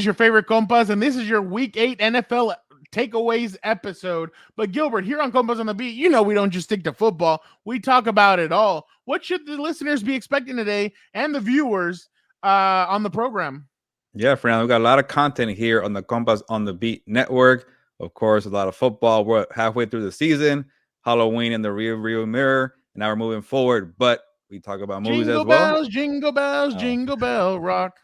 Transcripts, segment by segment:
is your favorite Compas, and this is your Week 8 NFL takeaways episode. But Gilbert, here on Compas on the Beat, you know we don't just stick to football. We talk about it all. What should the listeners be expecting today and the viewers on the program? Yeah, Fernando, we got a lot of content here on the Compas on the Beat network. Of course, a lot of football. We're halfway through the season, Halloween in the rear mirror, and now we're moving forward. But we talk about movies as well. Jingle bells, jingle bell rock.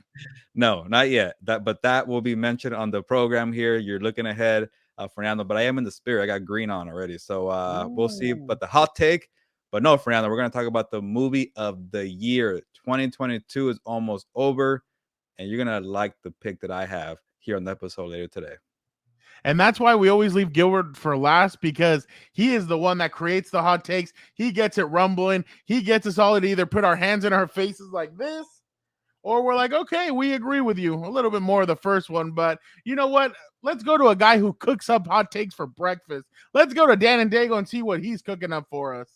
No, not yet. But that will be mentioned on the program here. You're looking ahead, Fernando. But I am in the spirit. I got green on already, so we'll see. But the hot take. But no, Fernando, we're going to talk about the movie of the year. 2022 is almost over, and you're going to like the pick that I have here on the episode later today. And that's why we always leave Gilbert for last, because he is the one that creates the hot takes. He gets it rumbling. He gets us all to either put our hands in our faces like this, or we're like, okay, we agree with you. A little bit more of the first one, but you know what? Let's go to a guy who cooks up hot takes for breakfast. Let's go to Dan and Dago and see what he's cooking up for us.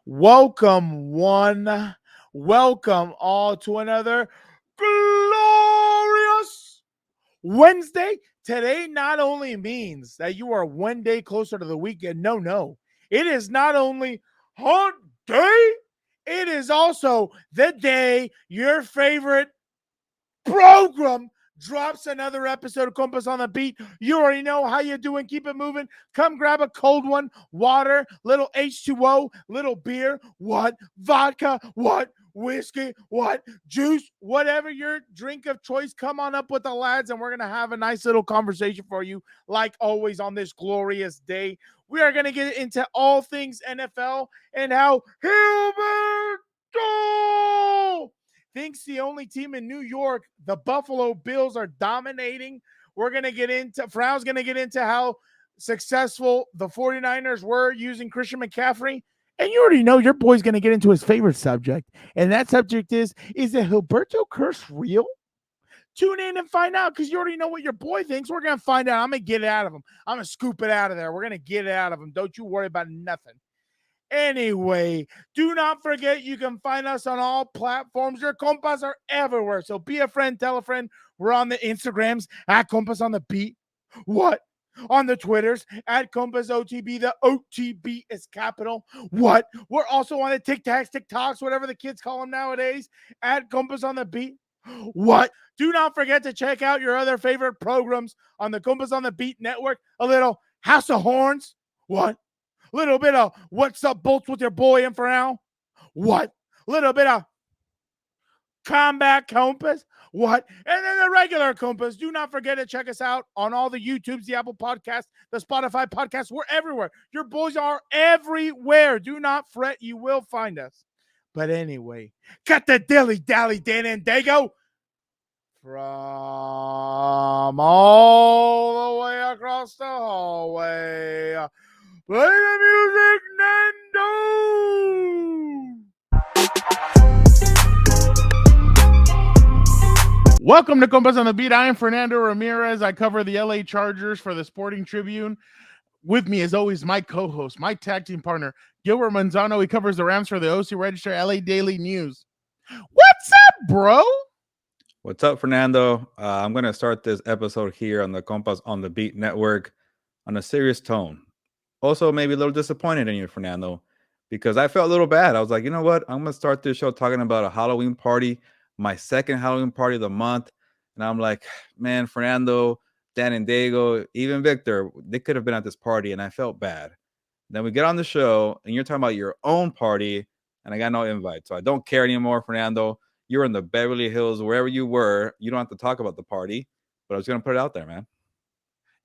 Welcome, one. Welcome all to another glorious Wednesday. Today not only means that you are one day closer to the weekend. No. It is not only hot day, it is also the day your favorite program drops another episode of Compas on the Beat. You already know how you doing. Keep it moving. Come grab a cold one, water, little H2O, little beer, what, vodka, what, whiskey, what, juice, whatever your drink of choice. Come on up with the lads, and we're going to have a nice little conversation for you, like always on this glorious day. We are going to get into all things NFL and how Hilberto thinks the only team in New York, the Buffalo Bills, are dominating. We're going to get into, Frown's going to get into how successful the 49ers were using Christian McCaffrey. And you already know your boy's going to get into his favorite subject. And that subject is the Hilberto curse real? Tune in and find out, because you already know what your boy thinks. We're going to find out. I'm going to get it out of him. I'm going to scoop it out of there. We're going to get it out of him. Don't you worry about nothing. Anyway, do not forget you can find us on all platforms. Your Compas are everywhere. So be a friend, tell a friend. We're on the Instagrams at Compas on the Beat. What? On the Twitters at Compas OTB. The OTB is capital. What? We're also on the TikToks, whatever the kids call them nowadays, at Compas on the Beat. What? Do not forget to check out your other favorite programs on the Compas on the Beat network. A little House of Horns. What? Little bit of What's Up Bolts with your boy in for now. What? Little bit of Combat Compas. What? And then the regular Compas. Do not forget to check us out on all the YouTubes, the Apple Podcasts, the Spotify Podcasts. We're everywhere. Your boys are everywhere. Do not fret. You will find us. But anyway, cut the dilly-dally, Dan and Dago. From all the way across the hallway. Play the music, Nando! Welcome to Compas on the Beat. I am Fernando Ramirez. I cover the LA Chargers for the Sporting Tribune. With me, as always, my co-host, my tag team partner, Gilbert Manzano. He covers the Rams for the OC Register, LA Daily News. What's up, bro? What's up, Fernando? I'm going to start this episode here on the Compas on the Beat network on a serious tone. Also, maybe a little disappointed in you, Fernando, because I felt a little bad. I was like, you know what? I'm going to start this show talking about a Halloween party, my second Halloween party of the month. And I'm like, man, Fernando, Dan and Dago, even Victor, they could have been at this party, and I felt bad. Then we get on the show, and you're talking about your own party, and I got no invite. So I don't care anymore, Fernando. You're in the Beverly Hills, wherever you were. You don't have to talk about the party, but I was going to put it out there, man.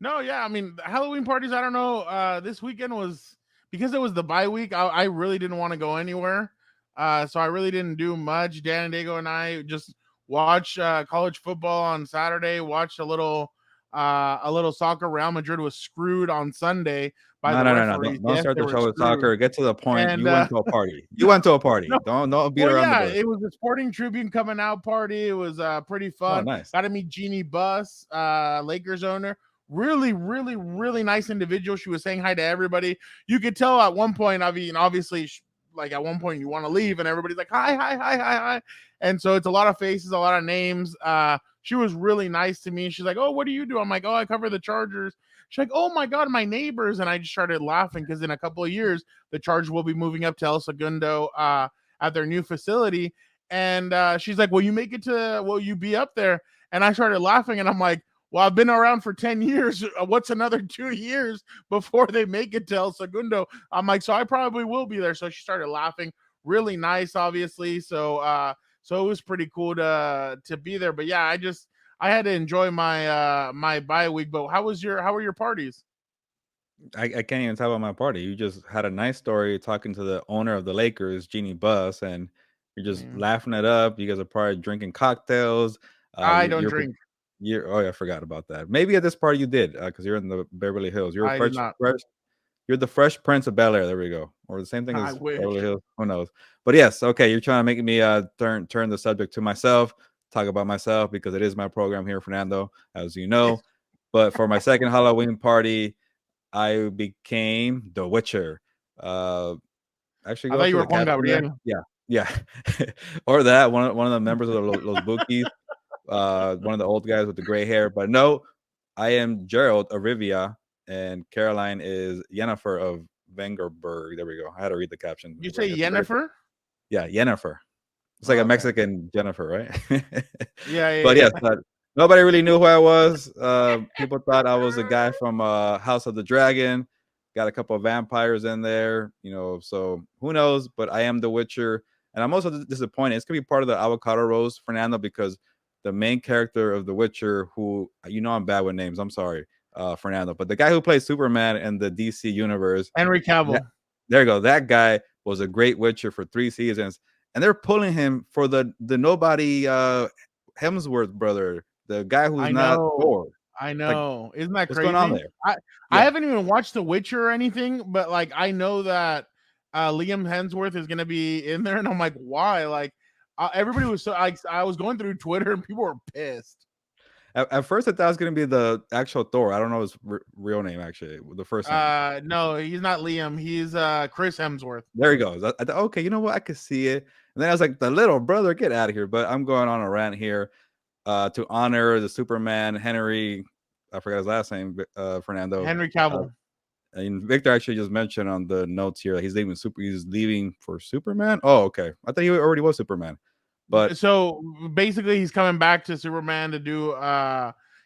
No, yeah, I mean, Halloween parties, I don't know. This weekend was, because it was the bye week, I really didn't want to go anywhere. So I really didn't do much. Dan and Dago and I just watched college football on Saturday, watched a little soccer. Real Madrid was screwed on Sunday by the referees. Don't start the show with soccer. Get to the point. And, you went to a party. You went to a party. No, don't beat around the bush. It was a Sporting Tribune coming out party. It was pretty fun. Oh, nice. Got to meet Jeannie Buss, Lakers owner. Really, really, really nice individual. She was saying hi to everybody. You could tell at one point, I mean, obviously, like at one point you want to leave and everybody's like, hi. And so it's a lot of faces, a lot of names. she was really nice to me. She's like, "Oh, what do you do?" I'm like, "Oh, I cover the Chargers." She's like, "Oh my God, my neighbors." And I just started laughing because in a couple of years, the Chargers will be moving up to El Segundo at their new facility. And she's like, "Will you be up there?" And I started laughing and I'm like, "Well, I've been around for 10 years. What's another 2 years before they make it to El Segundo?" I'm like, "So I probably will be there." So she started laughing. Really nice, obviously. So it was pretty cool to be there. But yeah, I had to enjoy my my bye week. But how were your parties? I can't even talk about my party. You just had a nice story talking to the owner of the Lakers, Jeannie Buss, and you're just Yeah. laughing it up. You guys are probably drinking cocktails. I You, don't you're drink. oh yeah, I forgot about that. Maybe at this party you did because you're in the Beverly Hills. You're I did not. You're the Fresh Prince of Bel Air. There we go. Or the same thing I as wish. Beverly Hills. Who knows? But yes, okay. You're trying to make me turn the subject to myself, talk about myself because it is my program here, Fernando, as you know. But for my second Halloween party, I became the Witcher. Actually, I go thought you to were the Juan caption there. Gabriel. Yeah, or that one of the members of the Los Bookies, one of the old guys with the gray hair. But no, I am Gerald of Rivia, and Caroline is Yennefer of Vengerberg. There we go. I had to read the caption. You say Yennefer? Yeah, Yennefer. It's like Oh, a okay. Mexican Jennifer, right? Yeah. But yes, nobody really knew who I was. People thought I was a guy from House of the Dragon. Got a couple of vampires in there, so who knows? But I am the Witcher. And I'm also disappointed. It's going to be part of the Avocado Roast, Fernando, because the main character of The Witcher, who, I'm bad with names. I'm sorry, Fernando. But the guy who plays Superman in the DC universe, Henry Cavill. there you go. That guy was a great Witcher for 3 seasons. And they're pulling him for the nobody Hemsworth brother, the guy who's I not know. Thor. I know. Isn't that What's going on crazy? there? I haven't even watched The Witcher or anything, but like I know that Liam Hemsworth is gonna be in there, and I'm like, why? Like everybody was so like I was going through Twitter and people were pissed. At first, I thought it was going to be the actual Thor. I don't know his real name, actually, the first name. No, he's not Liam. He's Chris Hemsworth. There he goes. I thought, okay, you know what? I could see it. And then I was like, the little brother, get out of here. But I'm going on a rant here to honor the Superman, Henry. I forgot his last name, Fernando. Henry Cavill. And Victor actually just mentioned on the notes here that he's leaving for Superman. Oh, okay. I thought he already was Superman. But so basically he's coming back to Superman to do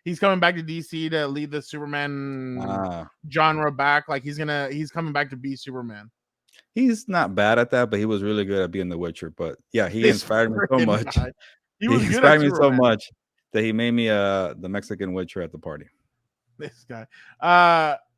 he's coming back to DC to lead the Superman genre back. Like he's coming back to be Superman. He's not bad at that, but he was really good at being the Witcher. But yeah, he inspired me so much. He inspired me so much that he made me the Mexican Witcher at the party. This guy.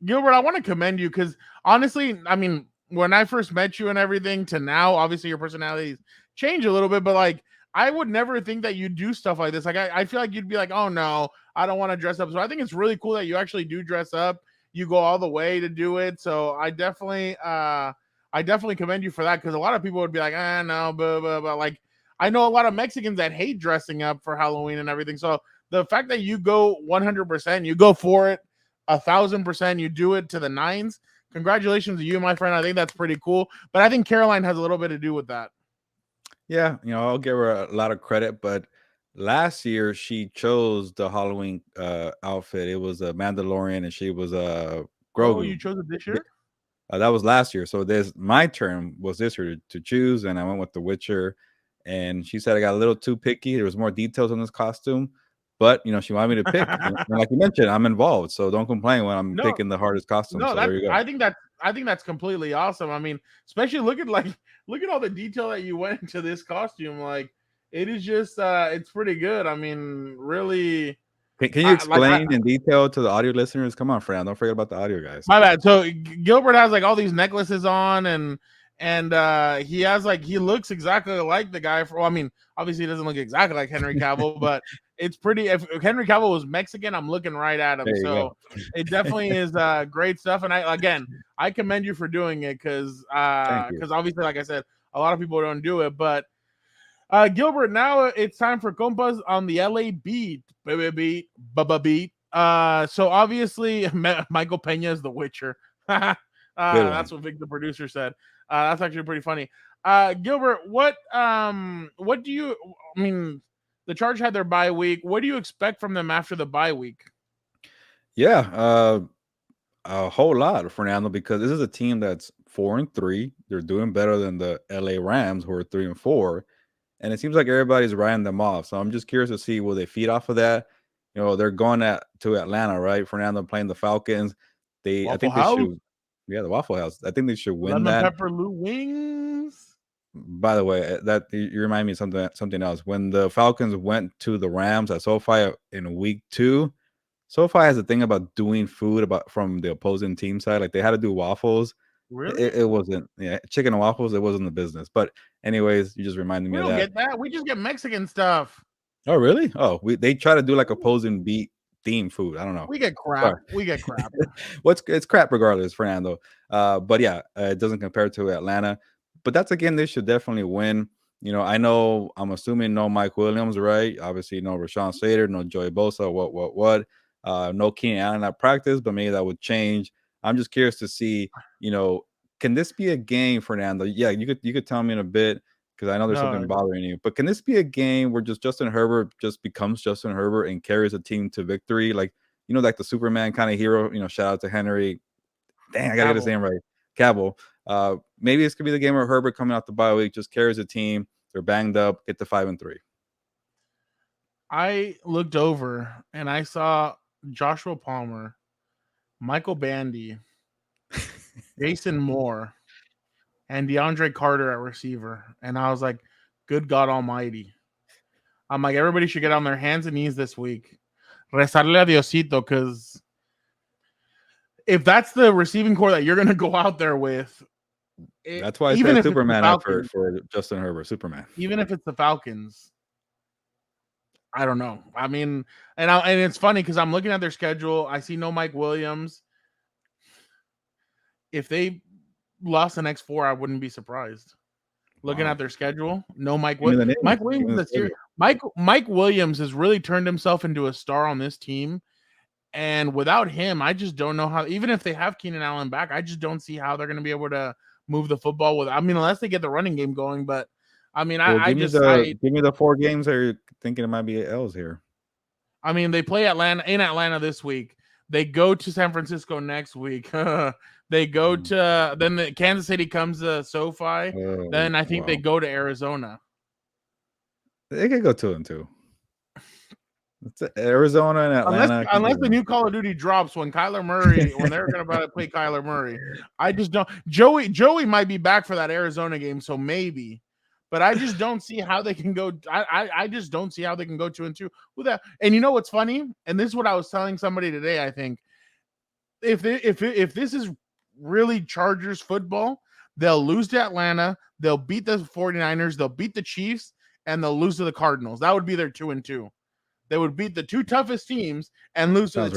Gilbert, I want to commend you because honestly, I mean, when I first met you and everything to now, obviously your personalities change a little bit, but like I would never think that you do stuff like this. Like I feel like you'd be like, oh no, I don't want to dress up. So I think it's really cool that you actually do dress up. You go all the way to do it. So I definitely commend you for that because a lot of people would be like, no, but like I know a lot of Mexicans that hate dressing up for Halloween and everything. So the fact that you go 100%, you go for it 1,000%, you do it to the nines. Congratulations to you, my friend. I think that's pretty cool. But I think Caroline has a little bit to do with that. Yeah, I'll give her a lot of credit, but last year she chose the Halloween outfit. It was a Mandalorian, and she was a Grogu. Oh, you chose it this year? That was last year. So my turn was this year to choose, and I went with the Witcher. And she said I got a little too picky. There was more details on this costume, but she wanted me to pick. And like you mentioned, I'm involved, so don't complain when I'm picking the hardest costume. No, so there you go. I think that's completely awesome. I mean, especially look at all the detail that you went into this costume. Like it is just it's pretty good. I mean, really. Can you explain in detail to the audio listeners? Come on, Fran. Don't forget about the audio guys. My bad. So Gilbert has like all these necklaces on and he has like he looks exactly like the guy I mean, obviously he doesn't look exactly like Henry Cavill, but it's pretty. If Henry Cavill was Mexican, I'm looking right at him. So it definitely is great stuff. And I commend you for doing it because obviously, like I said, a lot of people don't do it. But Gilbert, now it's time for Compas on the LA beat, baby beat. So obviously Michael Pena is the Witcher. That's what Vic, the producer, said. That's actually pretty funny. Gilbert, what do you? I mean, The Chargers had their bye week. What do you expect from them after the bye week? Yeah, a whole lot, Fernando, because this is a team that's 4-3. They're doing better than the LA Rams, who are 3-4. And it seems like everybody's writing them off. So I'm just curious to see, will they feed off of that? They're going to Atlanta, right? Fernando playing the Falcons. I Waffle think they House? should. Yeah, the Waffle House. I think they should win Lemon that. pepper Lou wings. By the way, that you remind me of something else. When the Falcons went to the Rams at SoFi in week 2, SoFi has a thing about doing food from the opposing team side. Like they had to do waffles. Really? It wasn't chicken and waffles. It wasn't the business. But anyways, you just reminded me We of don't that. get that. We just get Mexican stuff. Oh really? Oh, they try to do like opposing beat theme food. I don't know. We get crap. Sorry. We get crap. It's crap regardless, Fernando. But yeah, it doesn't compare to Atlanta. But that's again, they should definitely win. I'm assuming no Mike Williams, right? Obviously, no Rashawn Slater, no Joey Bosa. What? No Keenan Allen at practice, but maybe that would change. I'm just curious to see, can this be a game, Fernando? Yeah, you could tell me in a bit because I know there's something bothering you. But can this be a game where just Justin Herbert just becomes Justin Herbert and carries a team to victory? Like, like the Superman kind of hero, shout out to Henry. Dang, I got to get his name right. Cavill. Maybe this could be the game where Herbert coming out the bye week just carries a team. They're banged up, get to 5-3. I looked over and I saw Joshua Palmer, Michael Bandy, Jason Moore, and DeAndre Carter at receiver. And I was like, good God Almighty. I'm like, everybody should get on their hands and knees this week. Rezarle a Diosito, because if that's the receiving core that you're going to go out there with, that's why I said Superman effort for Justin Herbert. Superman. Even if it's the Falcons, I don't know. I mean, and it's funny because I'm looking at their schedule. I see no Mike Williams. If they lost the next 4, I wouldn't be surprised. Looking at their schedule, no Mike Williams. Mike Williams this year. Mike Williams has really turned himself into a star on this team. And without him, I just don't know how, even if they have Keenan Allen back, I just don't see how they're going to be able to move the football unless they get the running game going. But I mean, give me the 4 games that you're thinking it might be L's here. I mean, they play Atlanta this week. They go to San Francisco next week. They go to then Kansas City comes to SoFi. Then I think they go to Arizona. They could go 2-2. It's Arizona and Atlanta. Unless the new Call of Duty drops when they're going to play Kyler Murray. I just don't. Joey might be back for that Arizona game, so maybe. But I just don't see how they can go. I just don't see how they can go 2-2 with that. And you know what's funny? And this is what I was telling somebody today. I think if this is really Chargers football, they'll lose to Atlanta, they'll beat the 49ers, they'll beat the Chiefs, and they'll lose to the Cardinals. That would be their 2-2. They would beat the 2 toughest teams and lose to the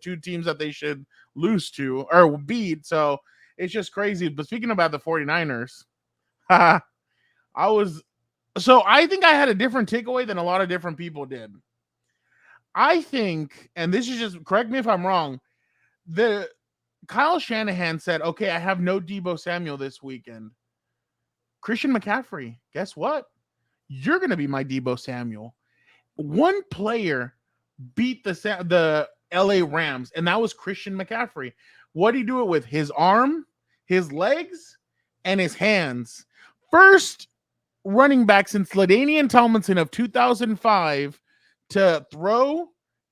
2 teams that they should lose to or beat. So it's just crazy. But speaking about the 49ers, I think I had a different takeaway than a lot of different people did. I think, and this is just, correct me if I'm wrong, Kyle Shanahan said, okay, I have no Deebo Samuel this weekend. Christian McCaffrey, guess what? You're going to be my Deebo Samuel. One player beat the LA Rams, and that was Christian McCaffrey. What did he do it with? His arm, his legs, and his hands. First running back since LaDainian Tomlinson of 2005 to throw,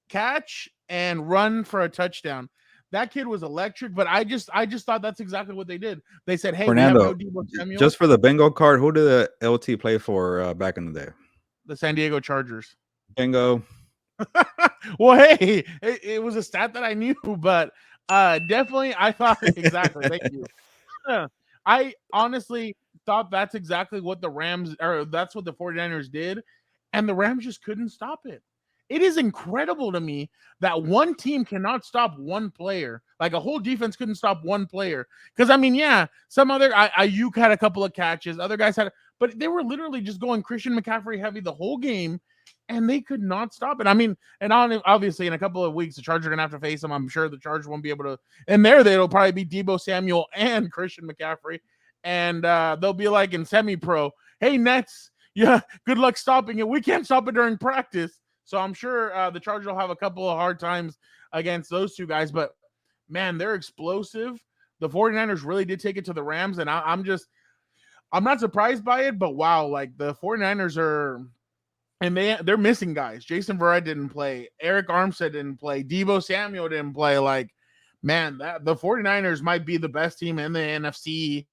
catch, and run for a touchdown. That kid was electric, but I just thought that's exactly what they did. They said, hey, Fernando, we have no Deebo Samuel. Just for the bingo card, who did the LT play for back in the day? The San Diego Chargers. Bingo. Well, hey, it was a stat that I knew, but definitely I thought exactly. Thank you. I honestly thought that's exactly what that's what the 49ers did, and the Rams just couldn't stop it. It is incredible to me that one team cannot stop one player. Like a whole defense couldn't stop one player. Because, I mean, yeah, some other Ayuk had a couple of catches. Other guys but they were literally just going Christian McCaffrey heavy the whole game, and they could not stop it. I mean, and obviously in a couple of weeks, the Chargers are going to have to face them. I'm sure the Chargers won't be able to. And it'll probably be Deebo Samuel and Christian McCaffrey. And they'll be like in semi-pro, hey, Nets, yeah, good luck stopping it. We can't stop it during practice. So I'm sure the Chargers will have a couple of hard times against those two guys. But man, they're explosive. The 49ers really did take it to the Rams, and I'm not surprised by it, but wow, like the 49ers are, and they're missing guys. Jason Verrett didn't play. Eric Armstead didn't play. Deebo Samuel didn't play. Like, man, that the 49ers might be the best team in the NFC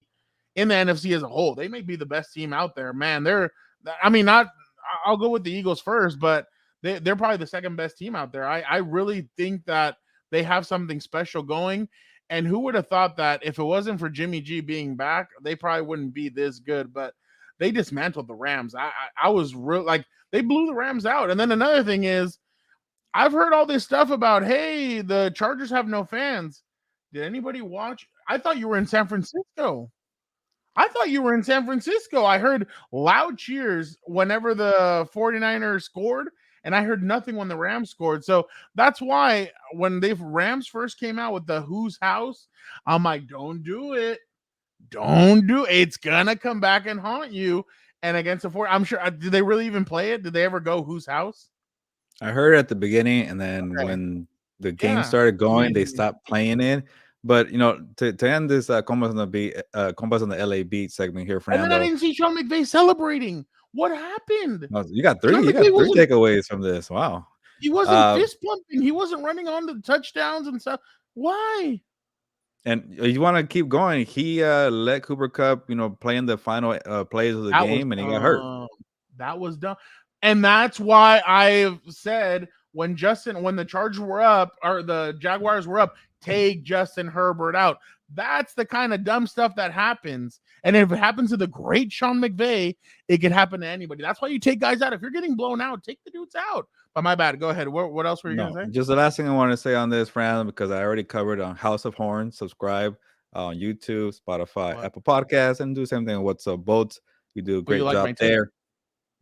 as a whole. They may be the best team out there. Man, I'll go with the Eagles first, but they're probably the second best team out there. I really think that they have something special going. And who would have thought that if it wasn't for Jimmy G being back, they probably wouldn't be this good. But they dismantled the Rams. I was real like they blew the Rams out. And then another thing is, I've heard all this stuff about, hey, the Chargers have no fans. Did anybody watch? I thought you were in San Francisco. I heard loud cheers whenever the 49ers scored, and I heard nothing when the Rams scored. So that's why when the Rams first came out with the Whose House, I'm like, don't do it. Don't do it. It's going to come back and haunt you. And against the 4, I'm sure, did they really even play it? Did they ever go Whose House? I heard it at the beginning, and then when the game started going, they stopped playing it. But to end this Compas on the LA Beat segment here, Fernando. And then I didn't see Sean McVay celebrating. What happened? You got three takeaways from this. Wow. He wasn't fist pumping. He wasn't running on the touchdowns and stuff. Why? And you want to keep going. He let Cooper Kupp, play in the final plays of the game, and he got hurt. That was dumb. And that's why I've said when the Chargers were up or the Jaguars were up, take Justin Herbert out. That's the kind of dumb stuff that happens. And if it happens to the great Sean McVay, it could happen to anybody. That's why you take guys out. If you're getting blown out, take the dudes out. But my bad. Go ahead. What else were you going to say? Just the last thing I want to say on this, Fran, because I already covered on House of Horns. Subscribe on YouTube, Spotify, Apple Podcasts, and do the same thing on What's Up Boats. You do a great job there.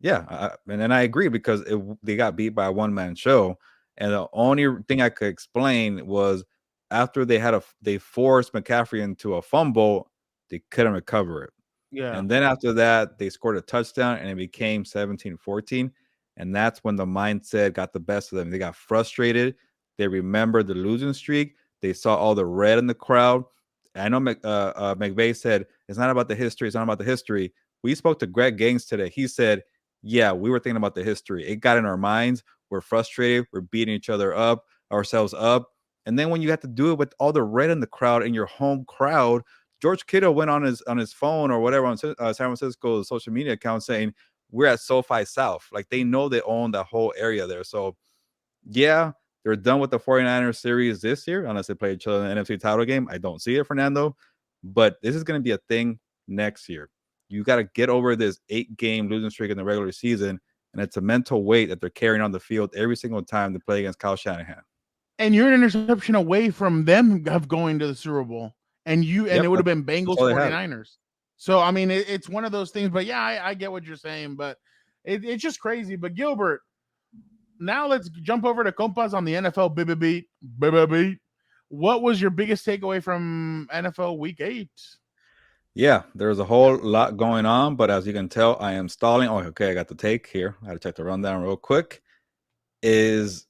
Yeah, and I agree because they got beat by a one-man show. And the only thing I could explain was after they forced McCaffrey into a fumble, they couldn't recover it. Yeah. And then after that, they scored a touchdown and it became 17-14. And that's when the mindset got the best of them. They got frustrated. They remembered the losing streak. They saw all the red in the crowd. I know McVay said, it's not about the history. It's not about the history. We spoke to Greg Gaines today. He said, yeah, we were thinking about the history. It got in our minds. We're frustrated. We're beating ourselves up. And then when you have to do it with all the red in the crowd in your home crowd, George Kittle went on his phone or whatever on San Francisco's social media account saying, we're at SoFi South. Like they know they own that whole area there. So yeah, they're done with the 49ers series this year, unless they play each other in the NFC title game. I don't see it, Fernando. But this is going to be a thing next year. You got to get over this 8-game losing streak in the regular season. And it's a mental weight that they're carrying on the field every single time they play against Kyle Shanahan. And you're an interception away from them of going to the Super Bowl. And it would have been Bengals 49ers. So, I mean, it's one of those things. But, yeah, I get what you're saying. But it's just crazy. But, Gilbert, now let's jump over to Compas on the NFL beat. What was your biggest takeaway from NFL Week 8? Yeah, there's a whole lot going on. But as you can tell, I am stalling. Oh, okay, I got the take here. I had to check the rundown real quick. And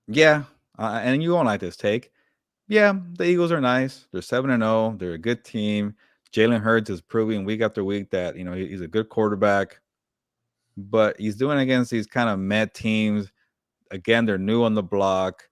you won't like this take. Yeah, the Eagles are nice. They're 7-0. They're a good team. Jalen Hurts is proving week after week that, he's a good quarterback. But he's doing it against these kind of mad teams. Again, they're new on the block.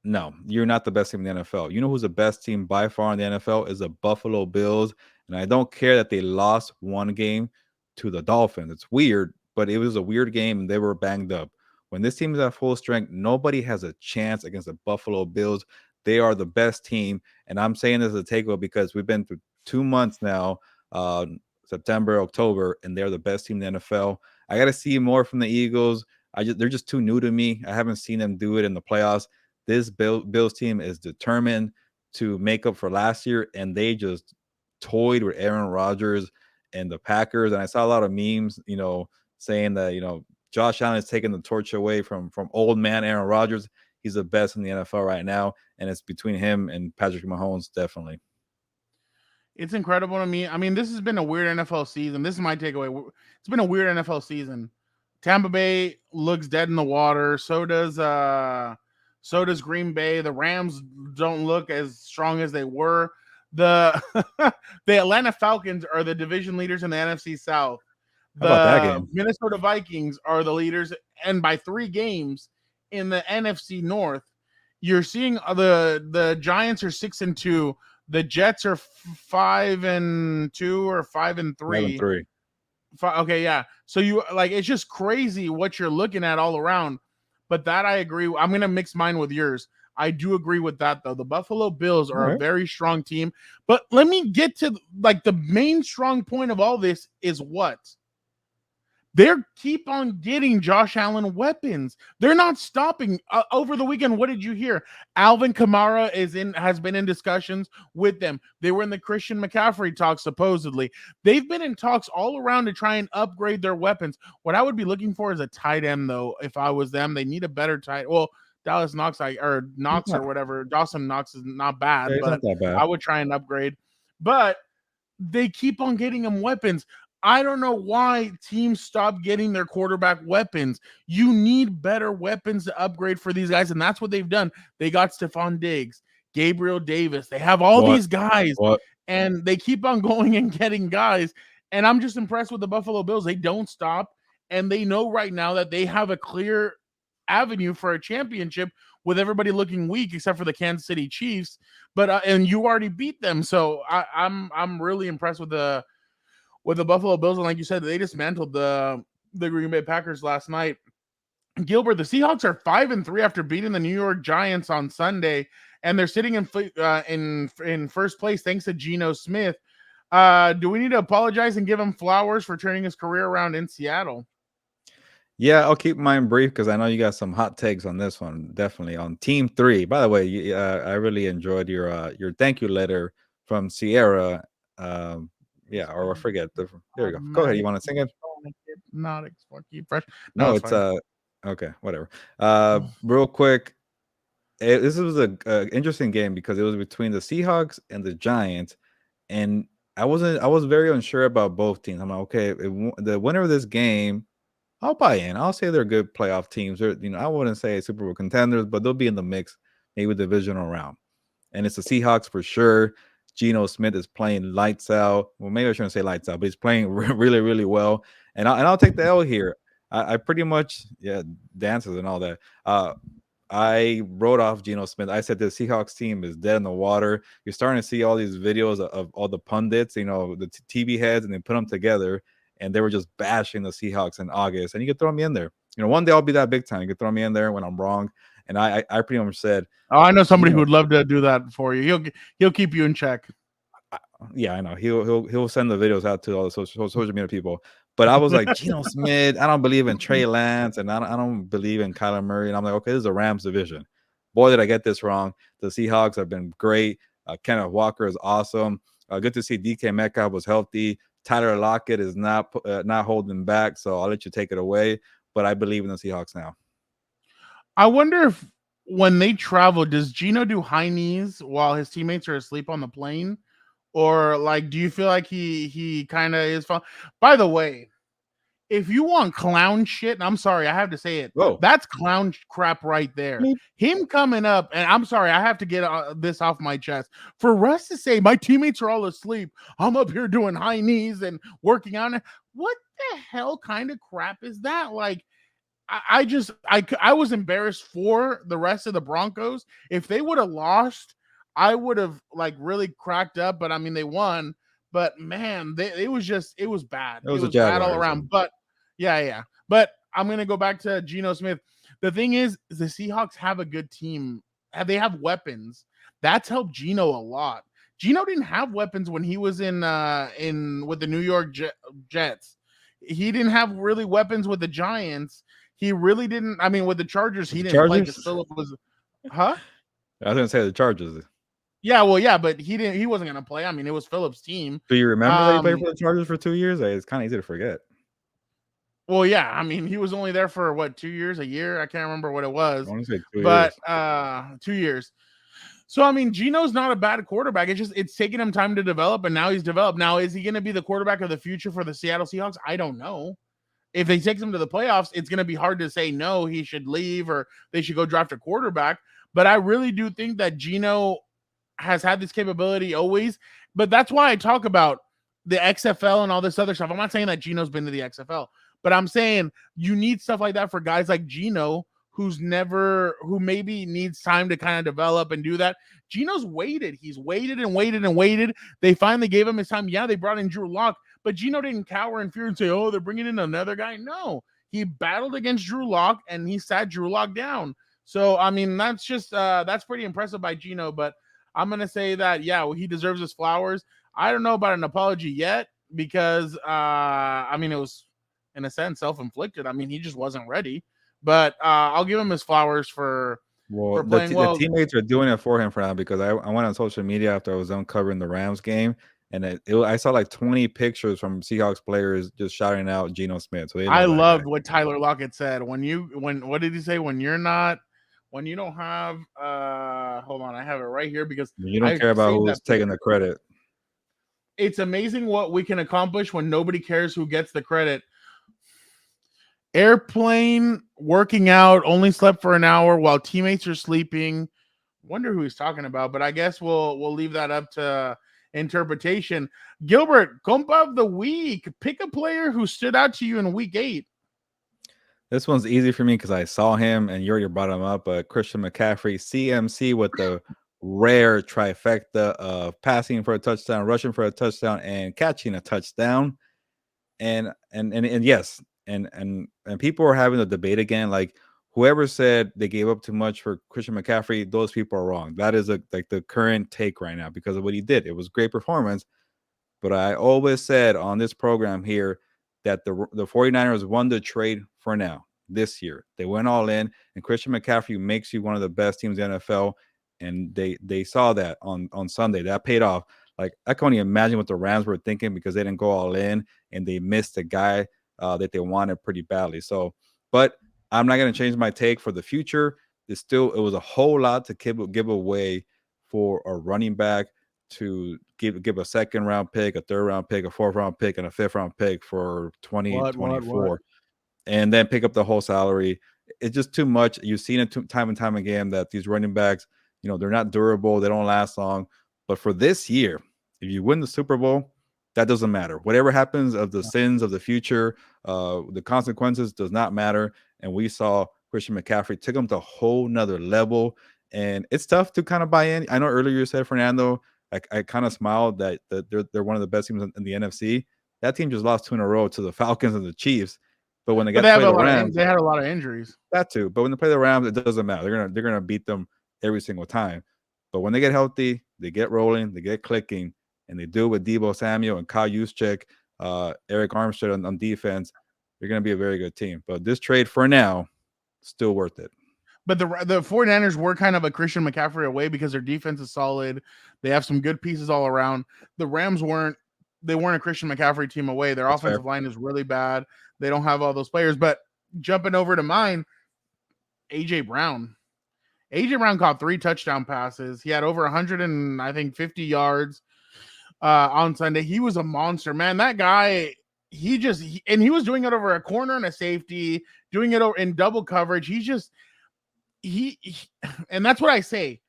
No, you're not the best team in the NFL. You know who's the best team by far in the NFL is the Buffalo Bills. And I don't care that they lost one game to the Dolphins. It's weird, but it was a weird game and they were banged up. When this team is at full strength, nobody has a chance against the Buffalo Bills. They are the best team. And I'm saying this as a takeaway because we've been through 2 months now, September, October, and they're the best team in the NFL. I got to see more from the Eagles. They're just too new to me. I haven't seen them do it in the playoffs. This Bills team is determined to make up for last year, and they just toyed with Aaron Rodgers and the Packers. And I saw a lot of memes, saying that, Josh Allen is taking the torch away from old man Aaron Rodgers. He's the best in the NFL right now, and it's between him and Patrick Mahomes, definitely. It's incredible to me. I mean, this has been a weird NFL season. This is my takeaway. It's been a weird NFL season. Tampa Bay looks dead in the water. So does Green Bay. The Rams don't look as strong as they were. The the Atlanta Falcons are the division leaders in the NFC South. How about that The game? Minnesota Vikings are the leaders, and by 3 games in the NFC North. You're seeing the Giants are 6-2. The Jets are 5-2 or 5-3. 5-3. Okay, yeah. So you like it's just crazy what you're looking at all around. But that I agree. I'm gonna mix mine with yours. I do agree with that though. The Buffalo Bills are a very strong team. But let me get to like the main strong point of all this is what? They keep on getting Josh Allen weapons. They're not stopping. Over the weekend, what did you hear? Alvin Kamara has been in discussions with them. They were in the Christian McCaffrey talks, supposedly. They've been in talks all around to try and upgrade their weapons. What I would be looking for is a tight end, though. If I was them, they need a better tight. Well, Dallas Knox, or whatever. Dawson Knox is not bad, but not that bad. I would try and upgrade. But they keep on getting them weapons. I don't know why teams stop getting their quarterback weapons. You need better weapons to upgrade for these guys, and that's what they've done. They got Stephon Diggs, Gabriel Davis. They have all these guys, and they keep on going and getting guys. And I'm just impressed with the Buffalo Bills. They don't stop, and they know right now that they have a clear avenue for a championship with everybody looking weak except for the Kansas City Chiefs. But and you already beat them, so I'm really impressed with the Buffalo Bills, and like you said, they dismantled the Green Bay Packers last night. Gilbert, the Seahawks are 5-3 after beating the New York Giants on Sunday, and they're sitting in first place thanks to Geno Smith. Do we need to apologize and give him flowers for turning his career around in Seattle? Yeah, I'll keep mine brief because I know you got some hot takes on this one. Definitely on Team 3. By the way, I really enjoyed your thank you letter from Sierra. Yeah, or I forget. There we go. Go ahead. You want to sing it? Not keep fresh. No, it's okay, whatever. Real quick, this was a interesting game because it was between the Seahawks and the Giants, and I was very unsure about both teams. I'm like, okay, the winner of this game, I'll buy in. I'll say they're good playoff teams. They're, I wouldn't say Super Bowl contenders, but they'll be in the mix, maybe divisional round. And it's the Seahawks for sure. Geno Smith is playing lights out. Well, maybe I shouldn't say lights out, but he's playing really, really well. And I'll take the L here. I pretty much, dances and all that. I wrote off Geno Smith. I said the Seahawks team is dead in the water. You're starting to see all these videos of all the pundits, the TV heads, and they put them together, and they were just bashing the Seahawks in August. And you can throw me in there. One day I'll be that big time. You can throw me in there when I'm wrong. And I pretty much said, oh, I know somebody who would love to do that for you. He'll keep you in check. Yeah, I know. He'll send the videos out to all the social media people. But I was like, Geno Smith, I don't believe in Trey Lance, and I don't believe in Kyler Murray. And I'm like, okay, this is a Rams division. Boy, did I get this wrong. The Seahawks have been great. Kenneth Walker is awesome. Good to see DK Metcalf was healthy. Tyler Lockett is not holding back, so I'll let you take it away. But I believe in the Seahawks now. I wonder if when they travel, does Geno do high knees while his teammates are asleep on the plane? Or do you feel like he kind of is fun? By the way, if you want clown shit, and I'm sorry, I have to say it. Whoa. That's clown crap right there. Him coming up, and I'm sorry, I have to get this off my chest. For Russ to say, my teammates are all asleep, I'm up here doing high knees and working on it. What the hell kind of crap is that? I was embarrassed for the rest of the Broncos. If they would have lost, I would have really cracked up, but I mean they won. But man, it was bad. It was bad all around. But yeah. But I'm gonna go back to Geno Smith. The thing is the Seahawks have a good team. They have weapons. That's helped Geno a lot. Geno didn't have weapons when he was in with the New York Jets. He didn't have really weapons with the Giants. He really didn't. I mean, with the Chargers, he didn't play because Philip was. Huh? I was gonna say the Chargers. Yeah, well, yeah, but he didn't. He wasn't gonna play. I mean, it was Philip's team. Do you remember that he played for the Chargers for 2 years? It's kind of easy to forget. Well, yeah, I mean, he was only there for 2 years, a year. I can't remember what it was. I want to say 2 but years. 2 years. So, I mean, Geno's not a bad quarterback. It's taking him time to develop, and now he's developed. Now, is he going to be the quarterback of the future for the Seattle Seahawks? I don't know. If they take him to the playoffs, it's going to be hard to say no, he should leave or they should go draft a quarterback. But I really do think that Geno has had this capability always. But that's why I talk about the XFL and all this other stuff. I'm not saying that Geno's been to the XFL, but I'm saying you need stuff like that for guys like Geno who maybe needs time to kind of develop and do that. Geno's waited. He's waited and waited and waited. They finally gave him his time. Yeah, they brought in Drew Lock, but Geno didn't cower in fear and say, oh, they're bringing in another guy. No, he battled against Drew Lock and he sat Drew Lock down. So, I mean, that's just, that's pretty impressive by Geno, but I'm going to say that, yeah, well, he deserves his flowers. I don't know about an apology yet because, I mean, it was, in a sense, self-inflicted. I mean, he just wasn't ready. But I'll give him his flowers for playing well. The teammates are doing it for him for now because I went on social media after I was done covering the Rams game, and I saw like 20 pictures from Seahawks players just shouting out Geno Smith. So I loved what Tyler Lockett said. What did he say? When you don't have hold on, I have it right here because you don't care about who's taking the credit. It's amazing what we can accomplish when nobody cares who gets the credit. Airplane, working out, only slept for an hour while teammates are sleeping. Wonder who he's talking about, but I guess we'll leave that up to interpretation. Gilbert, Compa of the week. Pick a player who stood out to you in week 8. This one's easy for me because I saw him and you already brought him up. Christian McCaffrey, CMC with the rare trifecta of passing for a touchdown, rushing for a touchdown, and catching a touchdown. And yes. And people are having a debate again. Like whoever said they gave up too much for Christian McCaffrey, those people are wrong. That is like the current take right now because of what he did. It was great performance. But I always said on this program here that the 49ers won the trade for now this year. They went all in, and Christian McCaffrey makes you one of the best teams in the NFL. And they saw that on Sunday. That paid off. Like I can't even imagine what the Rams were thinking because they didn't go all in and they missed a guy that they wanted pretty badly. So, but I'm not going to change my take for the future. It was a whole lot to give away for a running back to give a second round pick, a third round pick, a fourth round pick, and a fifth round pick for 2024, and then pick up the whole salary. It's just too much. You've seen it time and time again that these running backs, they're not durable. They don't last long. But for this year, if you win the Super Bowl, that doesn't matter. Whatever happens of the sins of the future, the consequences does not matter. And we saw Christian McCaffrey took him to a whole nother level. And it's tough to kind of buy in. I know earlier you said, Fernando, I kind of smiled that they're one of the best teams in the NFC. That team just lost 2 in a row to the Falcons and the Chiefs. But when they got to play the Rams, they had a lot of injuries. That too. But when they play the Rams, it doesn't matter. They're gonna beat them every single time. But when they get healthy, they get rolling, they get clicking. And they do it with Deebo Samuel and Kyle Juszczyk, Eric Armstead on defense. They're going to be a very good team. But this trade for now, still worth it. But the 49ers were kind of a Christian McCaffrey away because their defense is solid. They have some good pieces all around. The Rams weren't a Christian McCaffrey team away. Their offensive line is really bad. They don't have all those players. But jumping over to mine, A.J. Brown. A.J. Brown caught 3 touchdown passes. He had over 150 yards. On Sunday. He was a monster, man. That guy, he was doing it over a corner and a safety, doing it in double coverage. And that's what I say.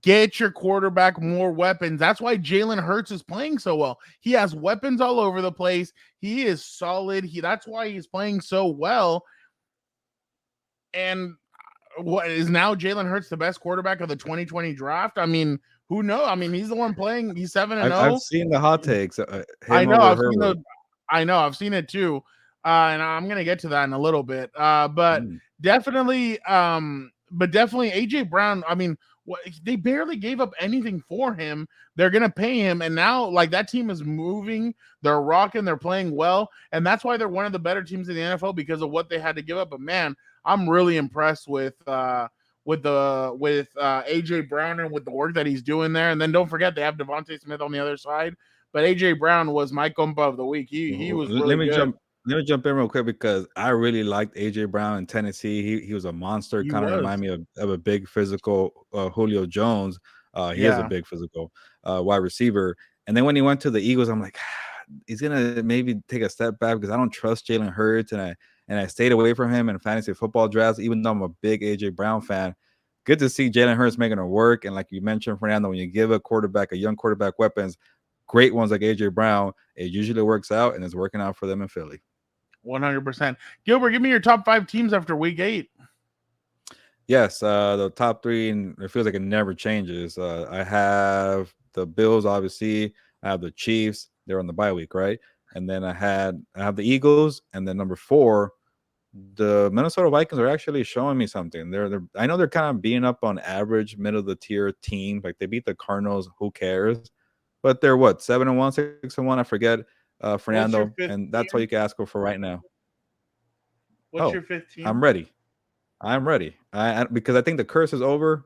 Get your quarterback more weapons. That's why Jalen Hurts is playing so well. He has weapons all over the place. He is solid. That's why he's playing so well. And what is now Jalen Hurts the best quarterback of the 2020 draft? I mean, who knows? I mean, he's the one playing. He's 7-0. I've seen the hot takes. I know. I've seen it too. And I'm gonna get to that in a little bit. But definitely AJ Brown. I mean, they barely gave up anything for him. They're gonna pay him, and now like that team is moving. They're rocking. They're playing well, and that's why they're one of the better teams in the NFL because of what they had to give up. But man, I'm really impressed with AJ Brown and with the work that he's doing there. And then don't forget they have Devontae Smith on the other side. But AJ Brown was my Compa of the week. He was really good. Let me jump in real quick because I really liked AJ Brown in Tennessee. He was a monster. Kind of remind me of a big physical Julio Jones. He is a big physical wide receiver. And then when he went to the Eagles, I'm like, he's gonna maybe take a step back because I don't trust Jalen Hurts, and I stayed away from him in fantasy football drafts, even though I'm a big AJ Brown fan. Good to see Jalen Hurts making it work. And like you mentioned, Fernando, when you give a young quarterback weapons, great ones like AJ Brown, it usually works out, and it's working out for them in Philly. 100%. Gilbert, give me your top 5 teams after week 8. Yes, the top 3, and it feels like it never changes. I have the Bills, obviously. I have the Chiefs. They're on the bye week, right? And then I have the Eagles, and then number 4, the Minnesota Vikings are actually showing me something. I know they're kind of beating up on average, middle of the tier team. Like they beat the Cardinals, who cares? But they're what, 7-1, 6-1, I forget. Fernando, and that's all you can ask for right now. What's your 5th team? I'm ready. Because I think the curse is over.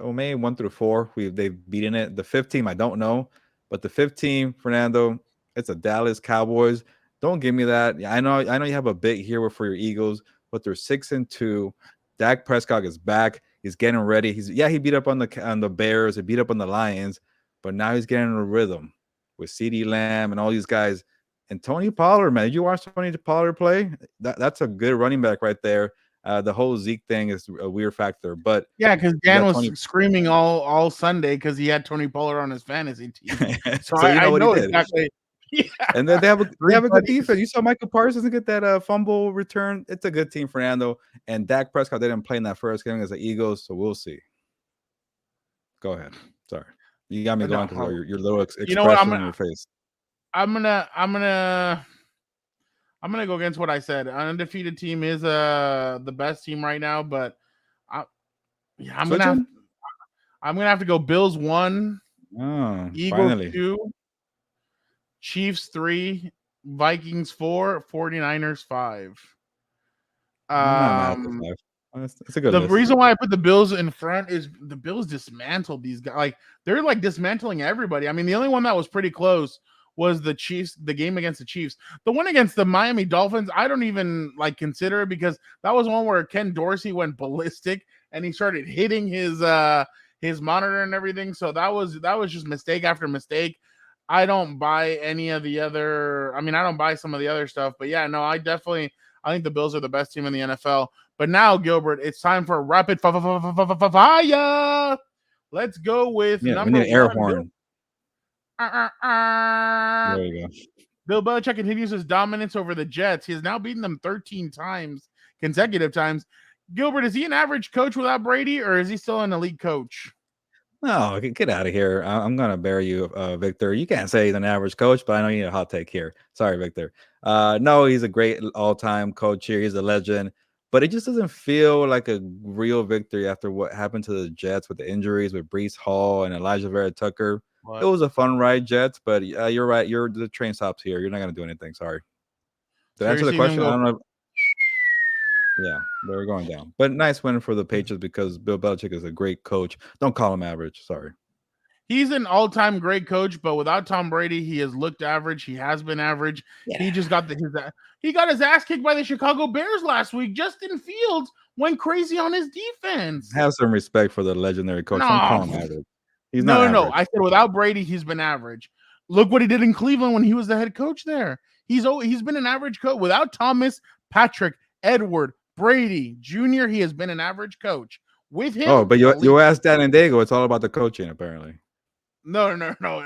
May 1 through 4, they've beaten it. The 5th team, I don't know, but the 5th team, Fernando, it's a Dallas Cowboys. Don't give me that. I know you have a big hero for your Eagles, but they're 6-2. Dak Prescott is back. He's getting ready. He beat up on the Bears. He beat up on the Lions, but now he's getting in a rhythm with CeeDee Lamb and all these guys. And Tony Pollard, man, did you watch Tony Pollard play? That's a good running back right there. The whole Zeke thing is a weird factor, but yeah, because Dan was screaming all Sunday because he had Tony Pollard on his fantasy team. So you know I what know he did. Exactly. Yeah. And then they have a good defense. You saw Michael Parsons get that fumble return. It's a good team, Fernando. And Dak Prescott didn't play in that first game as the Eagles, so we'll see. Go ahead. Sorry, you got me going because your little expression on your face. I'm gonna go against what I said. An undefeated team is the best team right now, but I'm gonna have to go Bills 1, Eagles finally. 2, Chiefs 3, Vikings 4, 49ers 5. That's a good list. Reason why I put the Bills in front is the Bills dismantled these guys. Like they're like dismantling everybody. I mean, the only one that was pretty close was the Chiefs, the game against the Chiefs. The one against the Miami Dolphins, I don't even like consider it because that was one where Ken Dorsey went ballistic and he started hitting his monitor and everything. So that was just mistake after mistake. I don't buy any of the other. I mean, I don't buy some of the other stuff, but yeah, no, I think the Bills are the best team in the NFL. But now, Gilbert, it's time for a rapid fire. Let's go with number 1. We need an air horn. There you go. Bill Belichick continues his dominance over the Jets. He has now beaten them 13 consecutive times. Gilbert, is he an average coach without Brady, or is he still an elite coach? No, get out of here. I'm going to bury you, Victor. You can't say he's an average coach, but I know you need a hot take here. Sorry, Victor. No, he's a great all-time coach here. He's a legend. But it just doesn't feel like a real victory after what happened to the Jets with the injuries with Breece Hall and Elijah Vera Tucker. What? It was a fun ride, Jets, but you're right. The train stops here. You're not going to do anything. Sorry. Did I answer the question? I don't know. Yeah, they're going down. But nice win for the Patriots because Bill Belichick is a great coach. Don't call him average. Sorry. He's an all-time great coach, but without Tom Brady, he has looked average. He has been average. Yeah. He just got his ass kicked by the Chicago Bears last week. Justin Fields went crazy on his defense. Have some respect for the legendary coach. No. Don't call him average. He's not average. No. I said without Brady, he's been average. Look what he did in Cleveland when he was the head coach there. He's been an average coach. Without Thomas, Patrick, Edward, Brady Jr., he has been an average coach. With him. Oh, but you asked Dan and Dago. It's all about the coaching, apparently. No.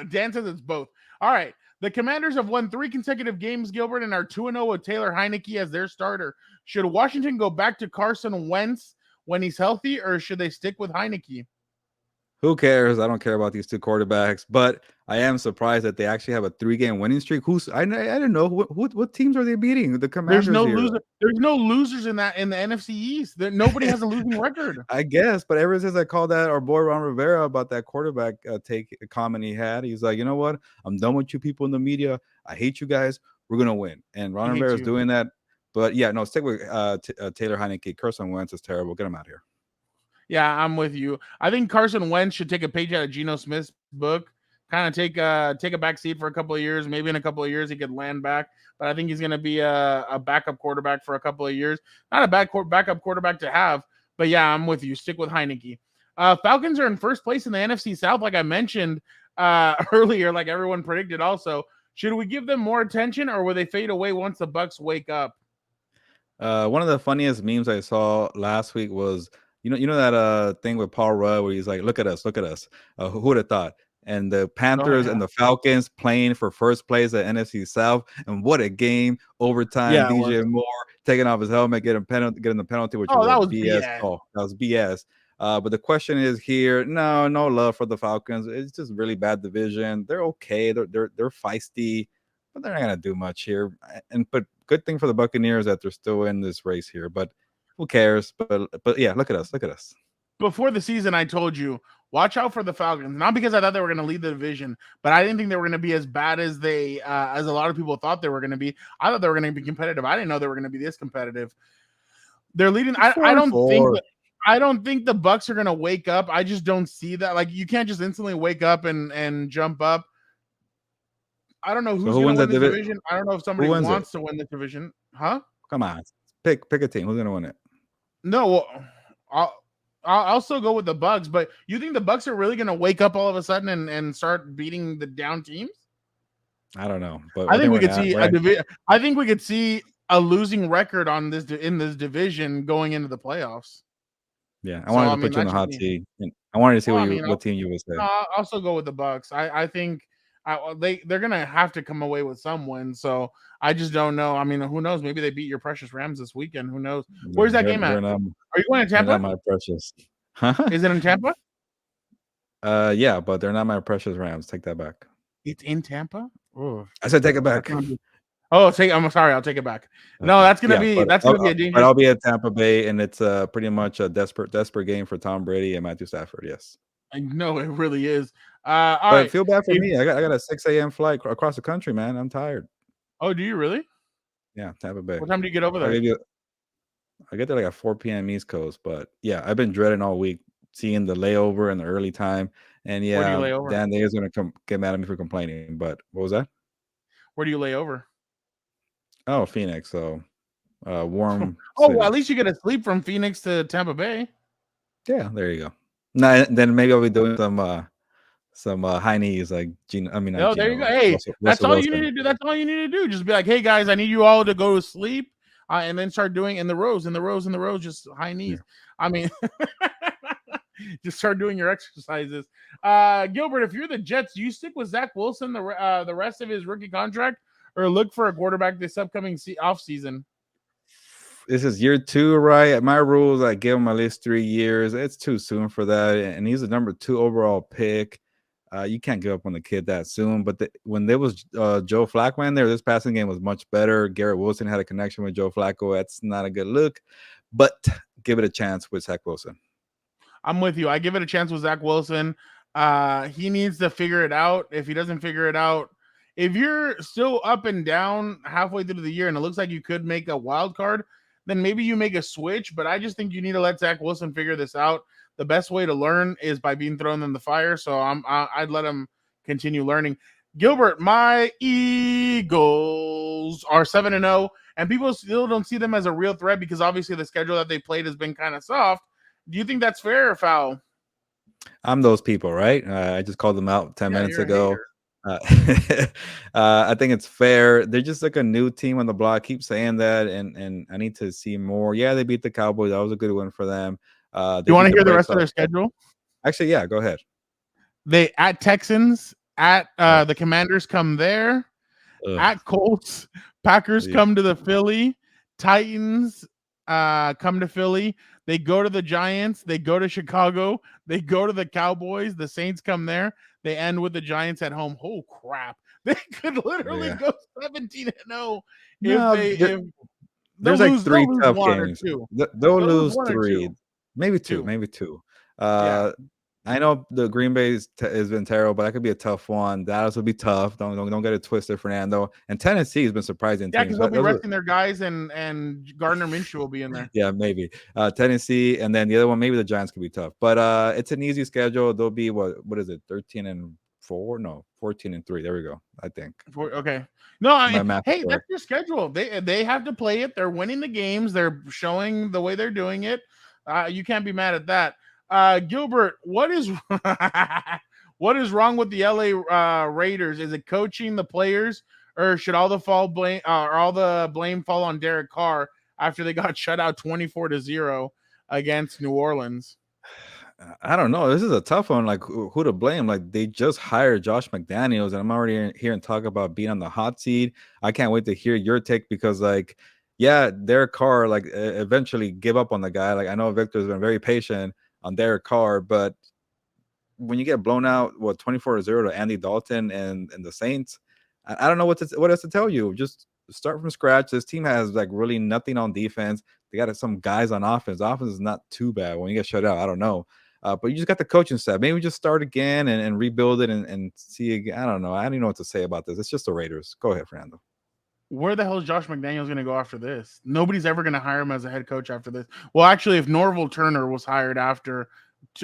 Dan says it's both. All right. The Commanders have won 3 consecutive games, Gilbert, and are 2-0 with Taylor Heineke as their starter. Should Washington go back to Carson Wentz when he's healthy, or should they stick with Heineke? Who cares? I don't care about these 2 quarterbacks, but I am surprised that they actually have a 3-game winning streak. I don't know what teams are they beating? The Commanders. There's no losers in the NFC East. Nobody has a losing record. I guess, but ever since I called that our boy Ron Rivera about that quarterback comment he had, he's like, you know what? I'm done with you people in the media. I hate you guys. We're gonna win, and Ron Rivera is doing that. But yeah, no, stick with Taylor Heineke. Carson Wentz is terrible. Get him out of here. Yeah, I'm with you. I think Carson Wentz should take a page out of Geno Smith's book, kind of take a back seat for a couple of years. Maybe in a couple of years he could land back, but I think he's going to be a backup quarterback for a couple of years. Not a bad backup quarterback to have, but yeah, I'm with you. Stick with Heineke. Falcons are in first place in the NFC South, like I mentioned earlier, like everyone predicted. Also, should we give them more attention, or will they fade away once the Bucks wake up? One of the funniest memes I saw last week was you know that thing with Paul Rudd where he's like, look at us. Who would have thought? And the Panthers and the Falcons playing for first place at NFC South, and what a game! Overtime, DJ Moore taking off his helmet, getting the penalty, which was a BS call. That was BS. But the question is here, no love for the Falcons. It's just really bad division. They're okay. They're feisty, but they're not gonna do much here. But good thing for the Buccaneers that they're still in this race here. But who cares? But yeah, look at us. Before the season, I told you, watch out for the Falcons. Not because I thought they were going to lead the division, but I didn't think they were going to be as bad as as a lot of people thought they were going to be. I thought they were going to be competitive. I didn't know they were going to be this competitive. They're leading. I don't think the Bucks are going to wake up. I just don't see that. Like, you can't just instantly wake up and jump up. I don't know who's going to win this division. I don't know if somebody wants to win this division. Huh? Come on. Pick a team. Who's going to win it? No, I'll still go with the Bucks, but you think the Bucks are really going to wake up all of a sudden and start beating the down teams? I don't know, but I think we could see a losing record in this division going into the playoffs. Yeah, I wanted to put you on the hot seat. I wanted to see what team you would say. I'll still go with the Bucks. I think they're going to have to come away with some win. So I just don't know. I mean, who knows? Maybe they beat your precious Rams this weekend. Who knows? Where's that game at? Are you going to Tampa? Not my precious. Is it in Tampa? Yeah, but they're not my precious Rams. Take that back. It's in Tampa? Oh. I said take it back. I'm sorry. I'll take it back. No, that's gonna be a dangerous. But I'll be at Tampa Bay, and it's pretty much a desperate game for Tom Brady and Matthew Stafford. Yes, I know it really is. But right. Feel bad for me. I got a 6 a.m. flight across the country, man. I'm tired. Oh, do you really? Yeah, Tampa Bay. What time do you get over there? I get there like at 4 p.m. East Coast, but yeah, I've been dreading all week seeing the layover and the early time. And yeah, Dan Day is gonna get mad at me for complaining. But what was that? Where do you lay over? Oh, Phoenix. So warm. Well, at least you get to sleep from Phoenix to Tampa Bay. Yeah, there you go. Now then maybe I'll be doing some high knees like Gino. I mean, there you go. Hey, that's all you need to do. That's all you need to do. Just be like, hey guys, I need you all to go to sleep, and then start doing in the rows, just high knees. Yeah. I mean, just start doing your exercises. Gilbert, if you're the Jets, do you stick with Zach Wilson the rest of his rookie contract, or look for a quarterback this upcoming off season? This is year 2, right? My rules, I give him at least 3 years. It's too soon for that, and he's the number 2 overall pick. You can't give up on the kid that soon. But when there was Joe Flacco in there, this passing game was much better. Garrett Wilson had a connection with Joe Flacco. That's not a good look, but give it a chance with Zach Wilson. I'm with you. I give it a chance with Zach Wilson. He needs to figure it out. If he doesn't figure it out, if you're still up and down halfway through the year and it looks like you could make a wild card, then maybe you make a switch. But I just think you need to let Zach Wilson figure this out. The best way to learn is by being thrown in the fire. So I'd let him continue learning. Gilbert, my Eagles are 7-0, and people still don't see them as a real threat because obviously the schedule that they played has been kind of soft. Do you think that's fair or foul? I'm those people, right? I just called them out 10 minutes ago. I think it's fair. They're just like a new team on the block. I keep saying that, and I need to see more. Yeah, they beat the Cowboys. That was a good win for them. Do you want to hear the rest of their schedule? Actually, yeah, go ahead. They at Texans, at the Commanders come there, at Colts, Packers come to the Philly, Titans come to Philly. They go to the Giants. They go to Chicago. They go to the Cowboys. The Saints come there. They end with the Giants at home. Oh crap! They could literally go 17-0 if there's like 3 tough games. They'll lose 3, maybe 2. I know the Green Bay has been terrible, but that could be a tough one. Dallas will be tough. Don't get it twisted, Fernando. And Tennessee has been surprising. Yeah, because they'll be resting their guys, and Gardner Minshew will be in there. Yeah, maybe Tennessee, and then the other one, maybe the Giants could be tough. But it's an easy schedule. They'll be what is it? 13-4? No, 14-3. There we go. I think. Okay. No, hey, that's your schedule. They have to play it. They're winning the games. They're showing the way they're doing it. You can't be mad at that. Gilbert, what is what is wrong with the LA Raiders? Is it coaching, the players, or should all the blame fall on Derek Carr after they got shut out 24-0 against New Orleans? I don't know. This is a tough one. Like, who to blame? Like, they just hired Josh McDaniels, and I'm already hearing talk about being on the hot seat. I can't wait to hear your take because, like, yeah, Derek Carr, like, eventually give up on the guy. Like, I know Victor's been very patient on Derek Carr, but when you get blown out, 24-0 to Andy Dalton and the Saints, I don't know what else to tell you. Just start from scratch. This team has like really nothing on defense. They got some guys on offense. Offense is not too bad. When you get shut out, I don't know. But you just got the coaching staff. Maybe just start again and rebuild it and see again. I don't know. I don't even know what to say about this. It's just the Raiders. Go ahead, Fernando. Where the hell is Josh McDaniels going to go after this? Nobody's ever going to hire him as a head coach after this. Well, actually, if Norville Turner was hired after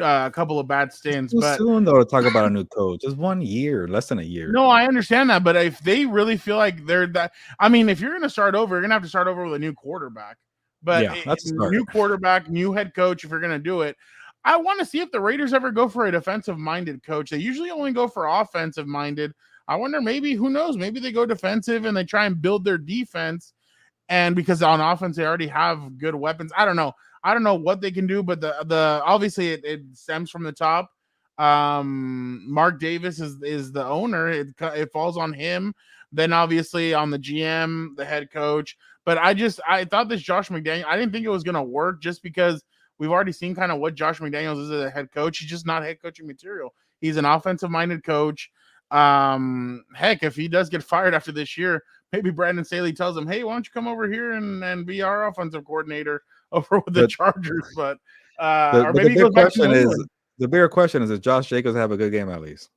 a couple of bad stints, Too but soon though to talk about a new coach. Just 1 year, less than a year. no, I understand that. But if they really feel like they're that, I mean, if you're going to start over, you're going to have to start over with a new quarterback. But Yeah, that's a start. New quarterback, new head coach. If you're going to do it, I want to see if the Raiders ever go for a defensive-minded coach. They usually only go for offensive-minded. I wonder, maybe, who knows? Maybe they go defensive and they try and build their defense. And because on offense, they already have good weapons. I don't know. I don't know what they can do, but the obviously it stems from the top. Mark Davis is the owner. It falls on him. Then obviously on the GM, the head coach. But I thought this Josh McDaniel, I didn't think it was going to work just because we've already seen kind of what Josh McDaniels is as a head coach. He's just not head coaching material. He's an offensive-minded coach. Heck, if he does get fired after this year, maybe Brandon Staley tells him, hey, why don't you come over here and be our offensive coordinator over with the Chargers? But or maybe he goes back to New England. The bigger question is, does Josh Jacobs have a good game at least?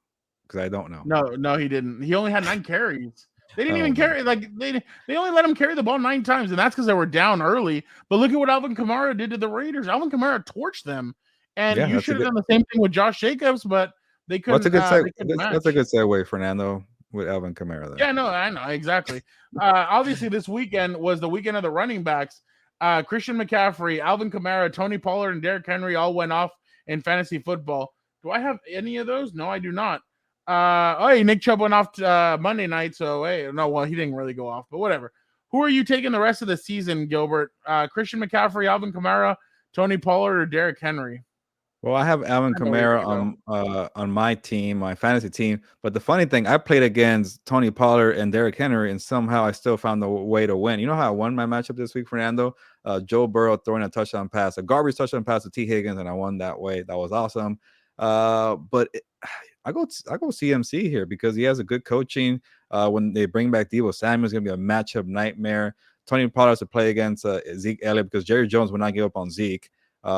Because I don't know. No, he didn't. He only had 9 carries. They didn't even carry, like they only let him carry the ball 9 times, and that's because they were down early. But look at what Alvin Kamara did to the Raiders. Alvin Kamara torched them, and you should have done the same thing with Josh Jacobs, but they couldn't. That's a good segue, Fernando, with Alvin Kamara. Yeah, no, I know exactly. Obviously, this weekend was the weekend of the running backs. Christian McCaffrey, Alvin Kamara, Tony Pollard, and Derrick Henry all went off in fantasy football. Do I have any of those? No, I do not. Hey, Nick Chubb went off Monday night, so hey, no, well, he didn't really go off, but whatever. Who are you taking the rest of the season, Gilbert? Christian McCaffrey, Alvin Kamara, Tony Pollard, or Derrick Henry? Well, I have Alvin Kamara on my team, my fantasy team. But the funny thing, I played against Tony Pollard and Derrick Henry, and somehow I still found the way to win. You know how I won my matchup this week, Fernando? Joe Burrow throwing a touchdown pass, a garbage touchdown pass to T. Higgins, and I won that way. That was awesome. I go CMC here because he has a good coaching. When they bring back Deebo Samuel, it's going to be a matchup nightmare. Tony Pollard has to play against Zeke Elliott because Jerry Jones will not give up on Zeke.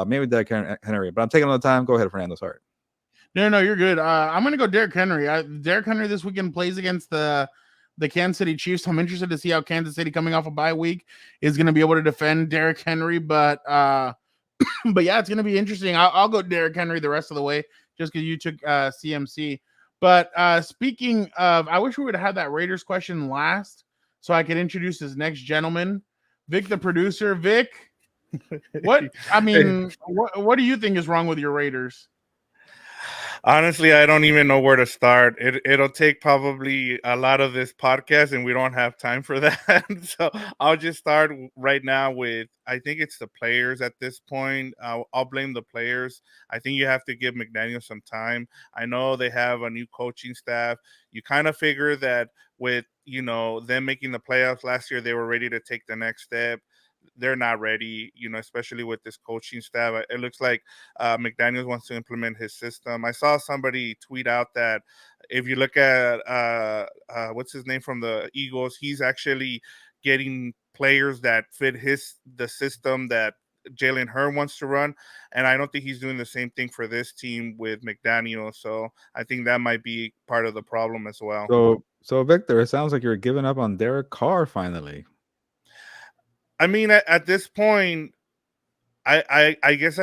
Maybe Derrick Henry, but I'm taking all the time. Go ahead, Fernando. Sorry. No, you're good. I'm going to go Derrick Henry. Derrick Henry this weekend plays against the Kansas City Chiefs. I'm interested to see how Kansas City, coming off a bye week, is going to be able to defend Derrick Henry. But yeah, it's going to be interesting. I'll go Derrick Henry the rest of the way just because you took CMC. But speaking of, I wish we would have had that Raiders question last so I could introduce this next gentleman, Vic, the producer. Vic. What do you think is wrong with your Raiders? Honestly, I don't even know where to start. It'll take probably a lot of this podcast, and we don't have time for that. So I'll just start right now with, I think it's the players at this point. I'll blame the players. I think you have to give McDaniel some time. I know they have a new coaching staff. You kind of figure that with, them making the playoffs last year, they were ready to take the next step. They're not ready, especially with this coaching staff. It looks like McDaniels wants to implement his system. I saw somebody tweet out that if you look at what's his name from the Eagles, he's actually getting players that fit the system that Jalen Hurts wants to run. And I don't think he's doing the same thing for this team with McDaniel. So I think that might be part of the problem as well. So Victor, it sounds like you're giving up on Derek Carr finally. I mean, at this point, I guess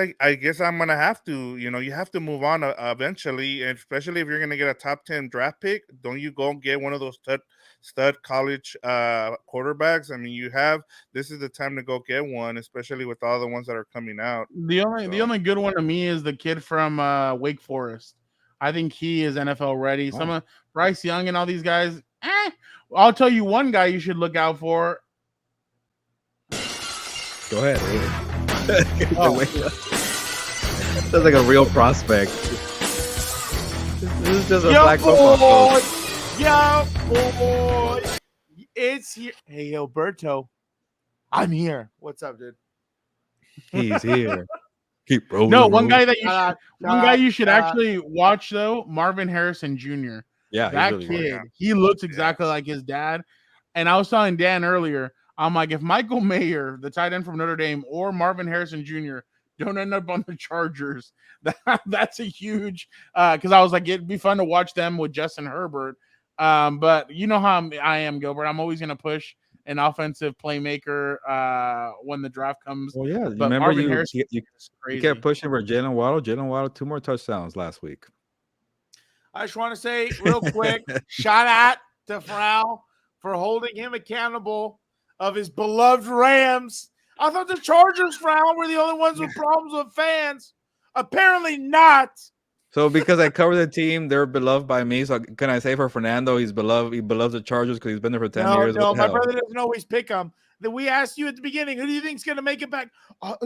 I'm gonna have to. You have to move on eventually, and especially if you're gonna get a top 10 draft pick. Don't you go and get one of those stud college quarterbacks? I mean, this is the time to go get one, especially with all the ones that are coming out. The only good one to me is the kid from Wake Forest. I think he is NFL ready. Some of Bryce Young and all these guys. I'll tell you one guy you should look out for. Go ahead. Sounds like a real prospect. This is just a black football coach. Yo, boy. It's here. Hey, Alberto. I'm here. What's up, dude? He's here. Keep rolling. No, one guy you should actually watch though, Marvin Harrison Jr. Yeah, that really kid, he looks exactly like his dad. And I was telling Dan earlier, I'm like, if Michael Mayer, the tight end from Notre Dame, or Marvin Harrison Jr. don't end up on the Chargers, that's a huge because I was like, it'd be fun to watch them with Justin Herbert. But you know how I am, Gilbert. I'm always going to push an offensive playmaker when the draft comes. Well, yeah, but remember Marvin you kept pushing for Jalen Waddle. Jalen Waddle, 2 more touchdowns last week. I just want to say real quick, shout out to Frau for holding him accountable of his beloved Rams. I thought the Chargers, Frau, were the only ones with problems with fans. Apparently not. So because I cover the team, they're beloved by me. So can I say for Fernando, he's beloved. He beloves the Chargers because he's been there for 10 years. No, my brother doesn't always pick them. Then we asked you at the beginning, who do you think's going to make it back? I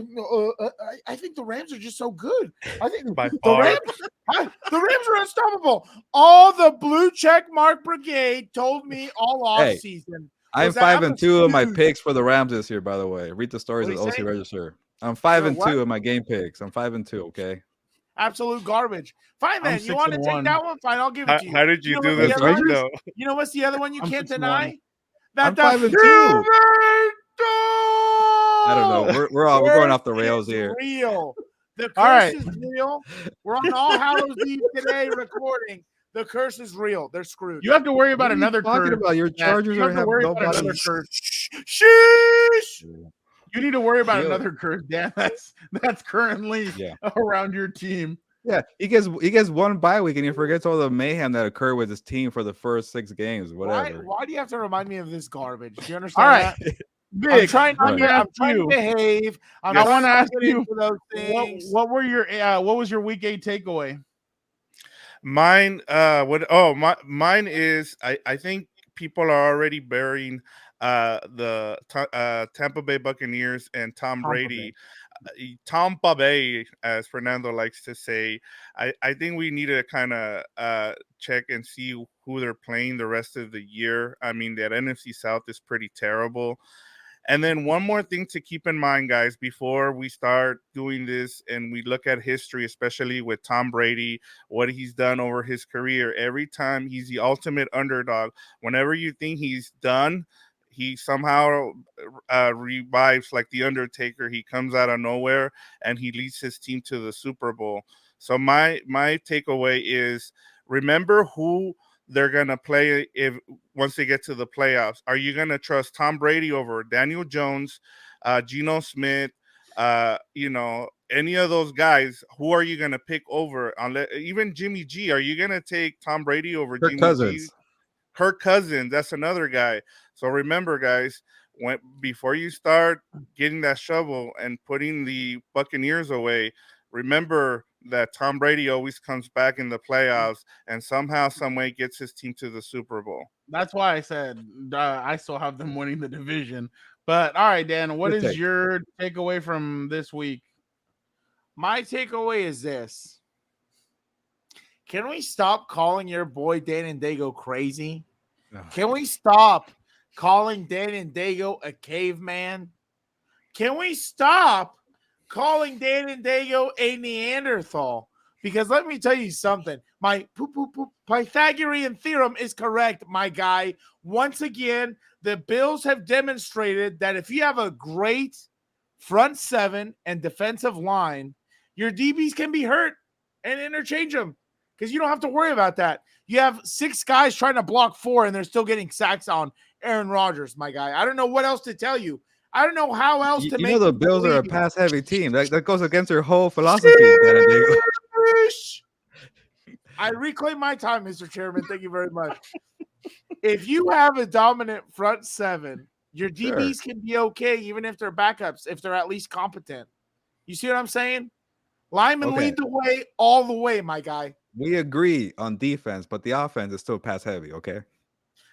think the Rams are just so good. I think the Rams are unstoppable. All the blue check mark brigade told me all off season. I'm 5-2 of my picks for the Rams this year, by the way. Read the stories of OC Register. I'm 5-2 of my game picks. I'm 5-2, okay? Absolute garbage. Fine, then. You want to take that one? Fine, I'll give it to you. How did you do this right, though? You know what's the other one you can't deny? I'm 5-2. I don't know. We're going off the rails here. Real. The curse is real. We're on All Hallows Eve today recording. The curse is real. They're screwed. You have to worry about another curse. Talking about your Chargers you have to worry about another curse. Sheesh. You need to worry about another curse, Dan. That's currently around your team. Yeah, he gets one bye week and he forgets all the mayhem that occurred with his team for the first 6 games. Whatever. Why do you have to remind me of this garbage? Do you understand? All right. That? I'm trying to behave. I want to ask you those things. What was your week 8 takeaway? Mine mine is I think people are already burying the Tampa Bay Buccaneers and Tom Brady. Tampa Bay, as Fernando likes to say. I think we need to kind of check and see who they're playing the rest of the year. I mean, that NFC South is pretty terrible. And then one more thing to keep in mind, guys, before we start doing this and we look at history, especially with Tom Brady, what he's done over his career, every time he's the ultimate underdog. Whenever you think he's done, he somehow revives like the Undertaker. He comes out of nowhere and he leads his team to the Super Bowl. So my takeaway is remember who they're going to play once they get to the playoffs. Are you going to trust Tom Brady over Daniel Jones, Geno Smith, any of those guys? Who are you going to pick over? Even Jimmy G, are you going to take Tom Brady over Kirk Jimmy Cousins? G? Kirk Cousins, that's another guy. So remember, guys, before you start getting that shovel and putting the Buccaneers away, remember that Tom Brady always comes back in the playoffs and somehow, some way gets his team to the Super Bowl. That's why I said I still have them winning the division. But all right, Dan, what is your takeaway from this week? My takeaway is this. Can we stop calling your boy Dan and Dago crazy? Can we stop calling Dan and Dago a caveman? Can we stop calling Dan and Dago a Neanderthal? Because let me tell you something. My Pythagorean theorem is correct, my guy. Once again, the Bills have demonstrated that if you have a great front 7 and defensive line, your DBs can be hurt and interchange them because you don't have to worry about that. You have 6 guys trying to block 4 and they're still getting sacks on Aaron Rodgers, my guy. I don't know what else to tell you. I don't know how else to You make know the them Bills are a believe. pass-heavy team. That goes against their whole philosophy. Diego. I reclaim my time, Mr. Chairman. Thank you very much. If you have a dominant front seven, your DBs can be okay, even if they're backups, if they're at least competent. You see what I'm saying? Linemen lead the way all the way, my guy. We agree on defense, but the offense is still pass-heavy, okay?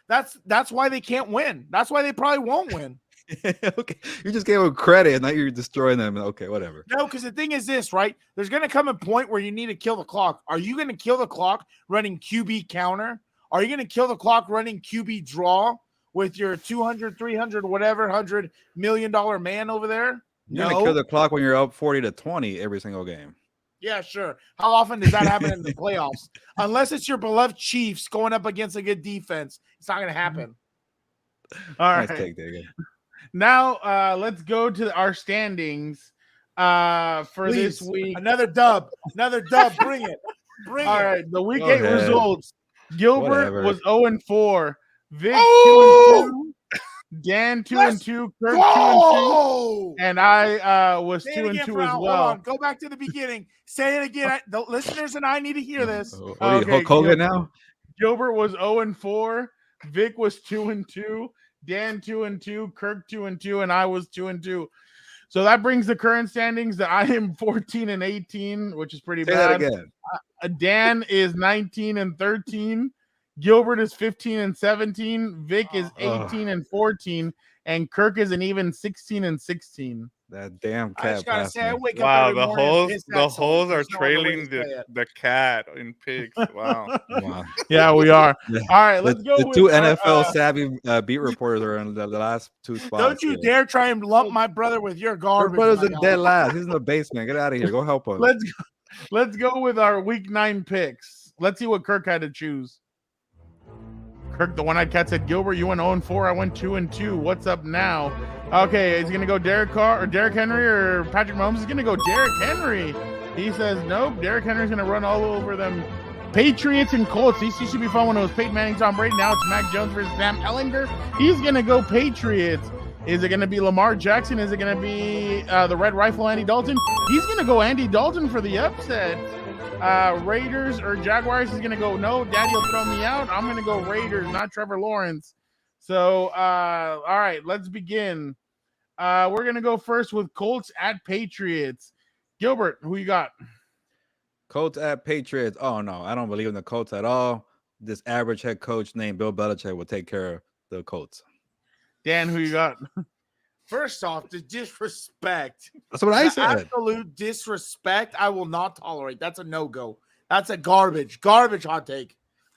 That's why they can't win. That's why they probably won't win. Okay, you just gave them credit, and now you're destroying them. Okay, whatever. No, because the thing is this, right? There's going to come a point where you need to kill the clock. Are you going to kill the clock running QB counter? Are you going to kill the clock running QB draw with your 200, 300, whatever, $100 million man over there? You're going to kill the clock when you're up 40-20 every single game. Yeah, sure. How often does that happen in the playoffs? Unless it's your beloved Chiefs going up against a good defense, it's not going to happen. All right. Nice take, David. Now, let's go to our standings for this week. Another dub. Bring it. All right. The week Go 8 ahead. results. Gilbert Whatever. was 0-4. Vic 2-2. Dan 2-2. Kirk 2-2. And I was 2-2 as well. Hold on. Go back to the beginning. Say it again. The listeners and I need to hear this. What are you, Hulk Hogan now? Gilbert was 0-4. Vic was 2-2. Dan 2-2, Kirk 2-2, and I was 2-2. So that brings the current standings that I am 14-18, which is pretty bad. Say that again. Dan is 19-13. Gilbert is 15-17. Vic is 18-14, and Kirk is an even 16-16. That damn I cat. just gotta say, I wake Wow, up every the morning and holes piss that the song. holes are There's no other way to trailing say it. the cat in pigs. Wow. Wow. Yeah, we are. Yeah. All right, let's go. The with two our, NFL savvy beat reporters are in the last two spots. Don't you dare try and lump my brother with your Your garbage. brother's my in guy. dead last. He's in the basement. Get out of here. Go help him. Let's go with our week 9 picks. Let's see what Kirk had to choose. Kirk, the one-eyed cat, said, Gilbert, you went 0-4. I went 2-2. What's up now? Okay, is he going to go Derek Henry or Patrick Mahomes? He's going to go Derek Henry. He says, nope, Derek Henry's going to run all over them. Patriots and Colts. These should be fun when it was Peyton Manning, Tom Brady. Now it's Mac Jones versus Sam Ellinger. He's going to go Patriots. Is it going to be Lamar Jackson? Is it going to be the Red Rifle Andy Dalton? He's going to go Andy Dalton for the upset. Raiders or Jaguars is going to go, no, Daddy will throw me out. I'm going to go Raiders, not Trevor Lawrence. So, all right, let's begin. We're going to go first with Colts at Patriots. Gilbert, who you got? Colts at Patriots. Oh, no, I don't believe in the Colts at all. This average head coach named Bill Belichick will take care of the Colts. Dan, who you got? First off, the disrespect. That's what I The said. absolute disrespect I will not tolerate. That's a no-go. That's a garbage hot take.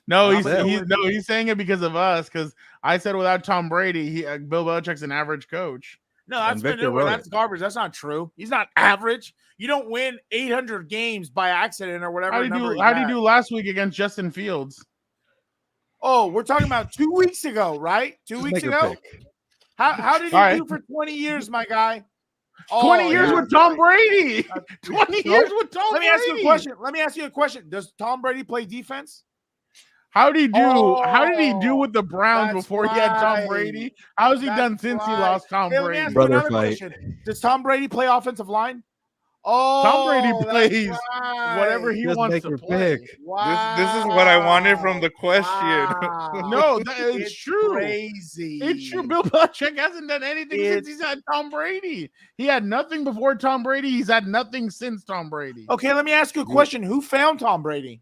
No, I'm he's gonna go he's saying it because of us. Because I said without Tom Brady, Bill Belichick's an average coach. No, that's And Victor maneuver. wrote That's it. garbage. That's not true. He's not average. You don't win 800 games by accident or whatever. How did number you had. do last week against Justin Fields? Oh, we're talking about 2 weeks ago, right? 2 Just weeks make your ago. pick. How did he All right. do for 20 years, my guy? 20 years yeah, with Tom right. Brady. 20 years with Tom Let Brady. me ask you a question. Let me ask you a question. Does Tom Brady play defense? How did he do Oh, with the Browns that's before he had Tom right. Brady? How's he That's done since he right. lost Tom Hey, let me Brady? ask you Brother another fight. question. Does Tom Brady play offensive line? Oh, Tom Brady that's plays right. whatever he Just wants make to your play. pick. Wow. This is what I wanted from the question. Wow. No, it's true. Crazy. It's true. Bill Belichick hasn't done anything since he's had Tom Brady. He had nothing before Tom Brady. He's had nothing since Tom Brady. Okay, let me ask you a question. Who found Tom Brady?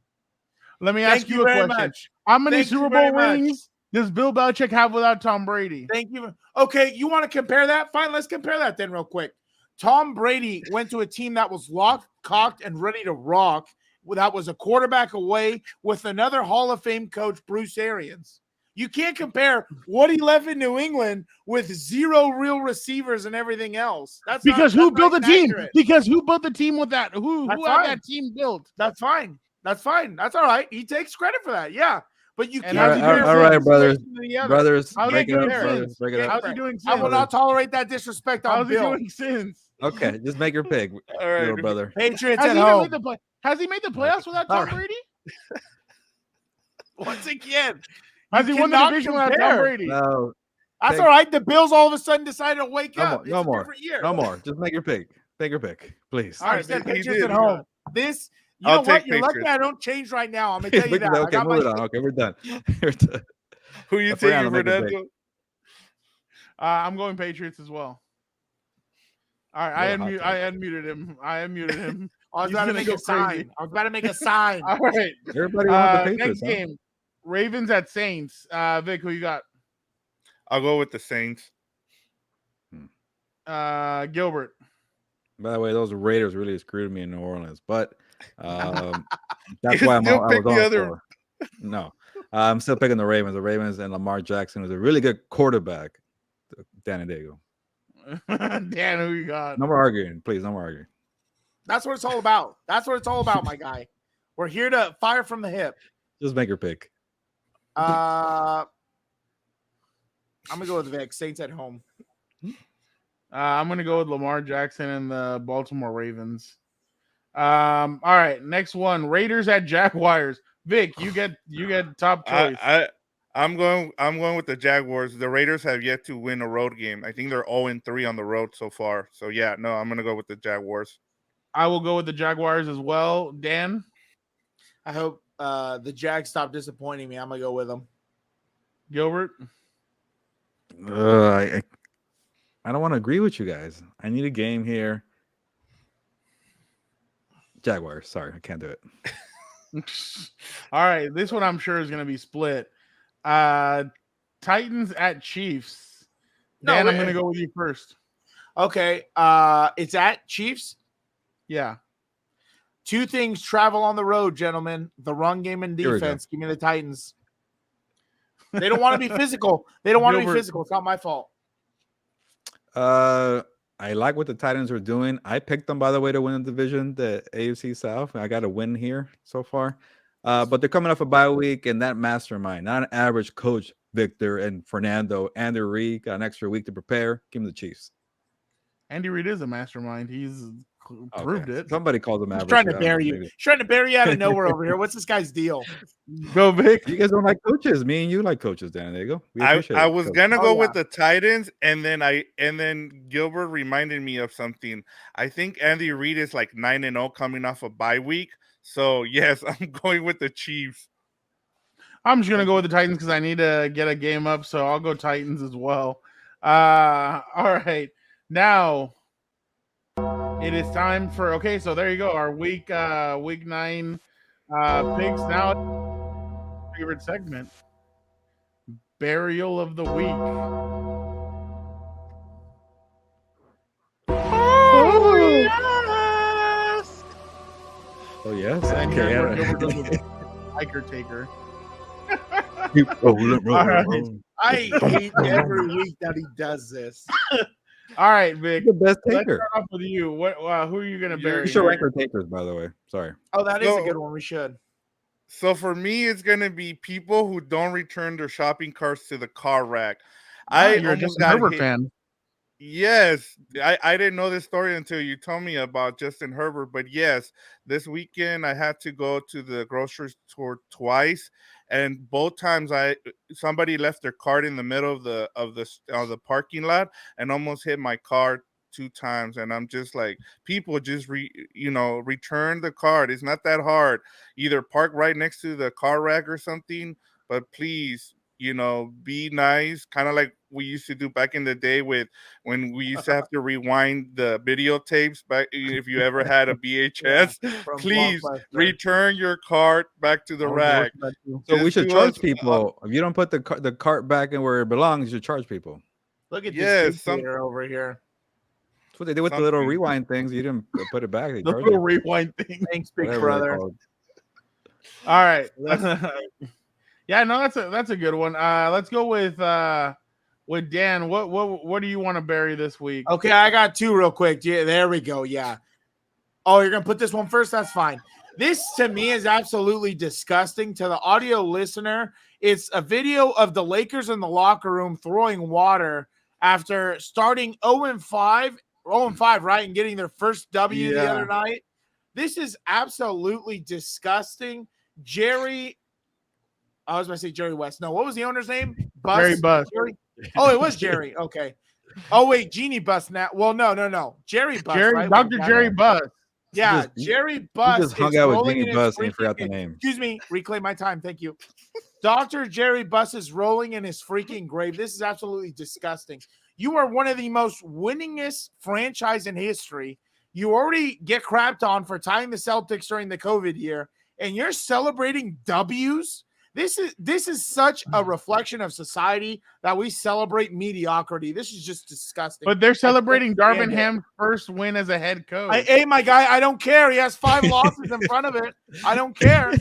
Let me Thank ask you you a very question. much. How many Thank you Super very Bowl much. rings does Bill Belichick have without Tom Brady? Thank you. Okay, you want to compare that? Fine, let's compare that then real quick. Tom Brady went to a team that was locked, cocked, and ready to rock. That was a quarterback away with another Hall of Fame coach, Bruce Arians. You can't compare what he left in New England with zero real receivers and everything else. That's Because not, who built the not team? accurate. Because who built the team with that? Who That's had fine. that team built? That's fine. That's fine. That's all right. He takes credit for that. Yeah. But you And can't how's he compare doing all one right, brothers. situation to the other. Brothers, How's break he it up, doing brothers. since? Break it up. How's he doing since? I will not tolerate that disrespect on How's he Bill. doing since? Okay, just make your pick, All right. little brother. Patriots Has at he, even home. made the play? Has he made the playoffs without All Tom right. Brady? Once again, Has you he won the cannot division without Tom compare. Brady? No, That's pick. all right. The Bills all of a sudden decided to wake No up. more, It's no a more, different year. no more. Just make your pick. Take your pick, please. All right, He said did. Patriots at He home. got- This, you I'll know what? take You're lucky Patriots. I don't change right now. I'm gonna tell you that. I Okay, got my move it on. Okay, we're done. We're done. Who you Fernando, taking, make a pick. Fernando? I'm going Patriots as well. All right, What a hot I unmuted him. I was He's about to gonna make go a sign. crazy. I was about to make a sign. All right. Everybody went with the Next Patriots. Huh? game, Ravens at Saints. Vic, who you got? I'll go with the Saints. Gilbert. By the way, those Raiders really screwed me in New Orleans, but that's You why still I pick was the on other- for. No, I'm still picking the Ravens. The Ravens and Lamar Jackson is a really good quarterback. Dan and Diego. Dan, who you got? No more arguing, please. No more arguing. That's what it's all about. That's what it's all about, my guy. We're here to fire from the hip. Just make your pick. I'm gonna go with Vic. Saints at home. I'm gonna go with Lamar Jackson and the Baltimore Ravens. All right, next one: Raiders at Jaguars. Vic, you get top choice. I'm going with the Jaguars. The Raiders have yet to win a road game. I think they're 0-3 on the road so far. So yeah, no, I'm gonna go with the Jaguars. I will go with the Jaguars as well. Dan, I hope the Jags stop disappointing me. I'm gonna go with them. Gilbert. I don't want to agree with you guys. I need a game here. Jaguars. Sorry, I can't do it. All right, this one I'm sure is gonna be split. Titans at Chiefs. No, Dan, I'm wait. gonna go with you first. Okay. It's at Chiefs. Yeah. Two things travel on the road, gentlemen: the run game and Here we go. defense. Give me the Titans. They don't want to be physical. They don't want to be Gilbert. physical. It's not my fault. I like what the Titans are doing. I picked them, by the way, to win the division, the AFC South. I got a win here so far. But they're coming off a bye week, and that mastermind, not an average coach, Victor and Fernando, Andy Reid got an extra week to prepare. Give him the Chiefs. Andy Reid is a mastermind. He's proved Okay. it. Somebody calls him He's average. trying to I don't know, bury you. maybe. He's trying to bury you out of nowhere over here. What's this guy's deal? Go Vic. You guys don't like coaches. Me and you like coaches, Dan. There you go. We I appreciate it. was So- gonna Oh, go yeah. with the Titans, and then Gilbert reminded me of something. I think Andy Reid is like 9-0 coming off a bye week. So yes, I'm going with the Chiefs. I'm just gonna go with the Titans because I need to get a game up, so I'll go Titans as well. All right, now it is time for so there you go, our week 9 picks. Now, favorite segment, burial of the week. Oh yes. And Okay. here's where Gilbert does the hiker taker. Roll. Alright. I hate every week that he does this. All right, Vic. The best Let's taker. start off with you. What? Who are you gonna You bury? You should rank our takers, by the way. Sorry. Oh, that is a No. good one. We should. So for me, it's gonna be people who don't return their shopping carts to the car rack. I You're a almost Justin got Herbert hit- fan. Yes, I didn't know this story until you told me about Justin Herbert. But yes, this weekend I had to go to the grocery store twice, and both times somebody left their cart in the middle of the parking lot and almost hit my car 2 times. And I'm just like, people just return the cart. It's not that hard. Either park right next to the car rack or something, but please, be nice, kind of like we used to do back in the day when we used to have to rewind the videotapes back. If you ever had a VHS, From please Blockbuster. return your cart back to the rack. So we Just should do charge us, people. If you don't put the cart back in where it belongs, you should charge people. Look at Yes, this dictator over here. That's what they did with the little Something. rewind things. You didn't put it back. They The charge little you. rewind thing. Thanks, big Whatever they're brother. called. All right. Yeah, no, that's a good one. Let's go with Dan. What do you want to bury this week? Okay, I got 2 real quick. Yeah, there we go. Yeah. Oh, you're gonna put this one first? That's fine. This to me is absolutely disgusting. To the audio listener, it's a video of the Lakers in the locker room throwing water after starting 0-5, right, and getting their first W the Yeah. other night. This is absolutely disgusting. I was going to say Jerry West. No, what was the owner's name? Jerry Buss. Oh, it was Jerry. Okay. Oh wait, Genie Bus now. Well, no. Jerry Bus, Jerry, right? Dr. Jerry Bus. Yeah, Just- Jerry You Bus just hung is out with rolling Jeannie in his Buss and you forgot the freaking. name. Excuse me, reclaim my time. Thank you. Dr. Jerry Bus is rolling in his freaking grave. This is absolutely disgusting. You are one of the most winningest franchise in history. You already get crapped on for tying the Celtics during the COVID year, and you're celebrating W's. This is such a reflection of society that we celebrate mediocrity. This is just disgusting. But they're celebrating I can't stand Darvin it. Ham's first win as a head coach. Hey, my guy, I don't care. He has 5 losses in front of it. I don't care.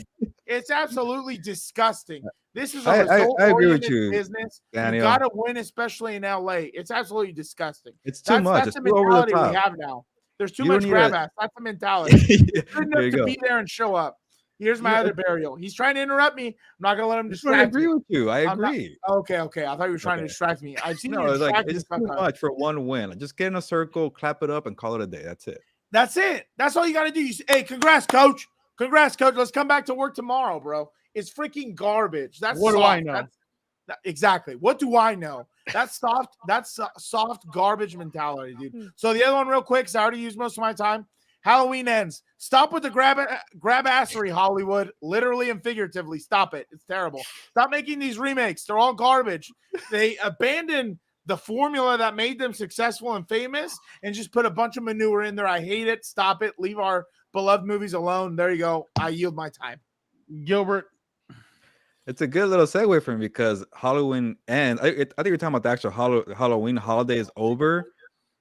It's absolutely disgusting. This is a I agree with result-oriented you, business. Daniel. You got to win, especially in LA. It's absolutely disgusting. It's too much. That's It's the too over the mentality we top. have now. There's too You much don't need grab a- ass. That's the mentality. It's good There enough you to go. be there and show up. Here's my Yeah. other burial. He's trying to interrupt me. I'm not gonna let him I distract agree me. with you. I I'm not- agree. Okay. I thought you were trying to Okay. distract me. I've seen No, you it's like distract me it's just too sometimes. much for one win. Just get in a circle, clap it up, and call it a day. That's it. That's it. That's all you got to do. Hey, congrats, coach. Congrats, coach. Let's come back to work tomorrow, bro. It's freaking garbage. That's What do soft. I know? Exactly. What do I know? That's soft. That's soft garbage mentality, dude. So the other one, real quick, because I already used most of my time. Halloween ends. Stop with the grab assery, Hollywood. Literally and figuratively. Stop it. It's terrible. Stop making these remakes. They're all garbage. They abandoned the formula that made them successful and famous and just put a bunch of manure in there. I hate it. Stop it. Leave our beloved movies alone. There you go. I yield my time. Gilbert. It's a good little segue for me because Halloween ends. I think you're talking about the actual Halloween holiday is over,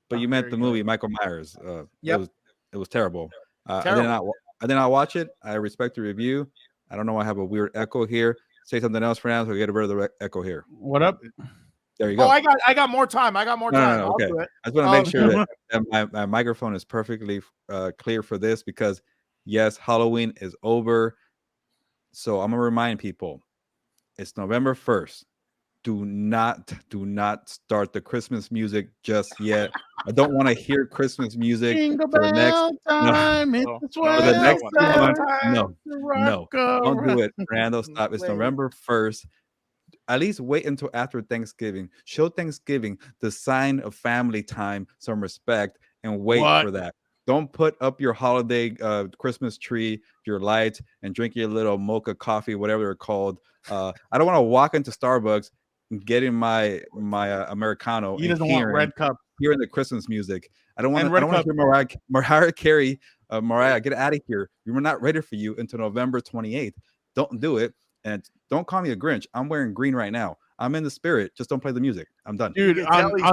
but you meant There the you go. movie Michael Myers. Yep. It was terrible. Terrible. I did not watch it. I respect the review. I don't know why I have a weird echo here. Say something else for now, so we get rid of the echo here. What up? There you go. Oh, I got more time. I got more time. No, I'll okay. do it. I just want to make sure that my microphone is perfectly clear for this because yes, Halloween is over. So I'm gonna remind people, it's November 1st. Do not start the Christmas music just yet. I don't want to hear Christmas music Jingle for the next bell time. It's No, the no, for the swell next 2 months. time No, to rock no, don't do around. it. Fernando, stop. It's Wait. November 1st. At least wait until after Thanksgiving. Show Thanksgiving the sign of family time, some respect, and wait What? for that. Don't put up your holiday Christmas tree, your lights, and drink your little mocha coffee, whatever they're called. I don't want to walk into Starbucks and get in my Americano He and doesn't want red cup. hearing the Christmas music. I don't want And to. I red don't want to cup. hear Mariah Carey. Mariah, get out of here. We were not ready for you until November 28th. Don't do it, and don't call me a Grinch. I'm wearing green right now. I'm in the spirit. Just don't play the music. I'm done. Dude, You can tell he's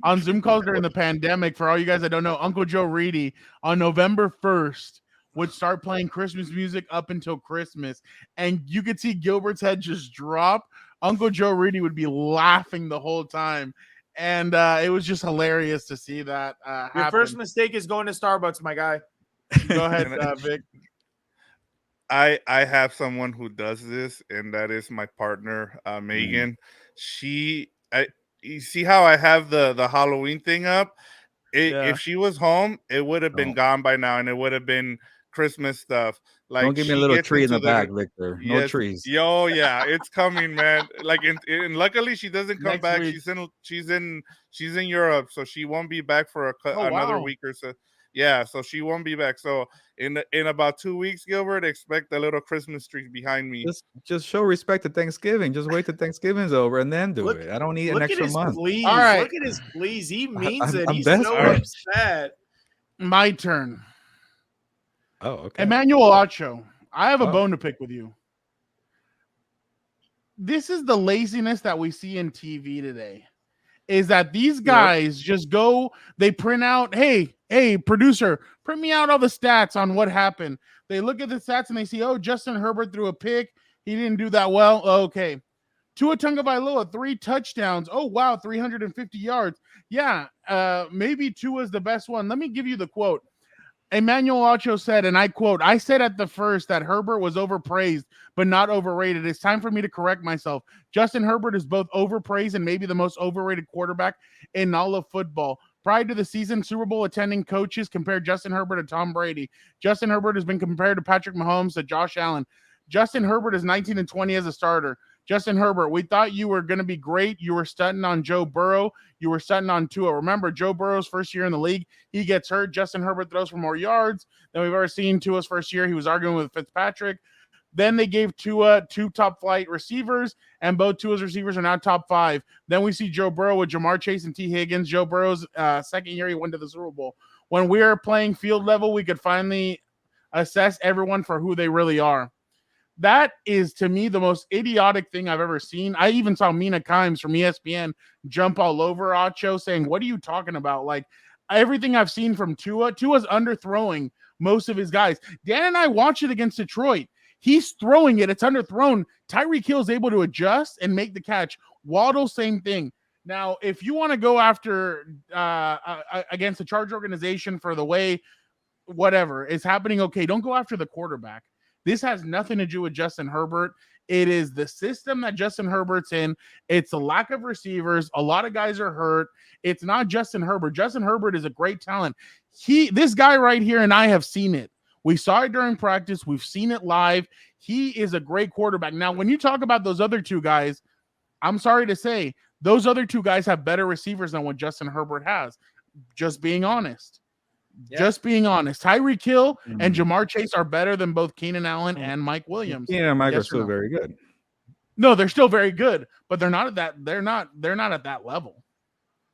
on Zoom calls during the pandemic, for all you guys that don't know, Uncle Joe Reedy on November 1st would start playing Christmas music up until Christmas, and you could see Gilbert's head just drop. Uncle Joe Reedy would be laughing the whole time, and it was just hilarious to see that Your happen. first mistake is going to Starbucks, my guy. Go ahead, Vic. I have someone who does this, and that is my partner, Megan. You see how I have the Halloween thing up? Yeah. If she was home, it would have been Oh. gone by now, and it would have been Christmas stuff. Like, Don't give me a she little gets tree in the into back, Victor. No Yes. trees. Yo, yeah, it's coming, man. Like, and luckily she doesn't come Next back. week. She's in Europe, so she won't be back for another wow. week or so. Yeah, so she won't be back. So in about 2 weeks, Gilbert, expect a little Christmas tree behind me. Just show respect to Thanksgiving. Just wait till Thanksgiving's over and then do Look- it. I don't need an Look at extra his month. please. All right. Look at his please. He means it. I'm He's desperate. so All right. upset. My turn. Oh, okay. Emmanuel Acho, I have a Oh. bone to pick with you. This is the laziness that we see in TV today. Is that these guys just go, they print out, hey, producer, print me out all the stats on what happened. They look at the stats and they see, oh, Justin Herbert threw a pick. He didn't do that well. Okay. Tua Tagovailoa, 3 touchdowns. Oh, wow, 350 yards. Yeah, maybe Tua's the best one. Let me give you the quote. Emmanuel Acho said, and I quote, I said at the first that Herbert was overpraised, but not overrated. It's time for me to correct myself. Justin Herbert is both overpraised and maybe the most overrated quarterback in all of football. Prior to the season, Super Bowl attending coaches compared Justin Herbert to Tom Brady. Justin Herbert has been compared to Patrick Mahomes to Josh Allen. Justin Herbert is 19-20 as a starter. Justin Herbert, we thought you were going to be great. You were stunting on Joe Burrow. You were stunting on Tua. Remember, Joe Burrow's first year in the league, he gets hurt. Justin Herbert throws for more yards than we've ever seen. Tua's first year, he was arguing with Fitzpatrick. Then they gave Tua 2 top flight receivers, and both Tua's receivers are now top 5. Then we see Joe Burrow with Jamar Chase and T. Higgins. Joe Burrow's second year, he went to the Super Bowl. When we were playing field level, we could finally assess everyone for who they really are. That is, to me, the most idiotic thing I've ever seen. I even saw Mina Kimes from ESPN jump all over Acho saying, what are you talking about? Like, everything I've seen from Tua's underthrowing most of his guys. Dan and I watched it against Detroit. He's throwing it. It's underthrown. Tyreek Hill's able to adjust and make the catch. Waddle, same thing. Now, if you want to go after against the Charger organization for the way whatever is happening, okay, don't go after the quarterback. This has nothing to do with Justin Herbert. It is the system that Justin Herbert's in. It's a lack of receivers. A lot of guys are hurt. It's not Justin Herbert. Justin Herbert is a great talent. This guy right here and I have seen it. We saw it during practice. We've seen it live. He is a great quarterback. Now, when you talk about those other 2 guys, I'm sorry to say, those other 2 guys have better receivers than what Justin Herbert has. Just being honest. Yeah. Just being honest. Tyreek Hill and Jamar Chase are better than both Keenan Allen and Mike Williams. Keenan and Mike are still very good. No, they're still very good, but they're not at that. They're not at that level.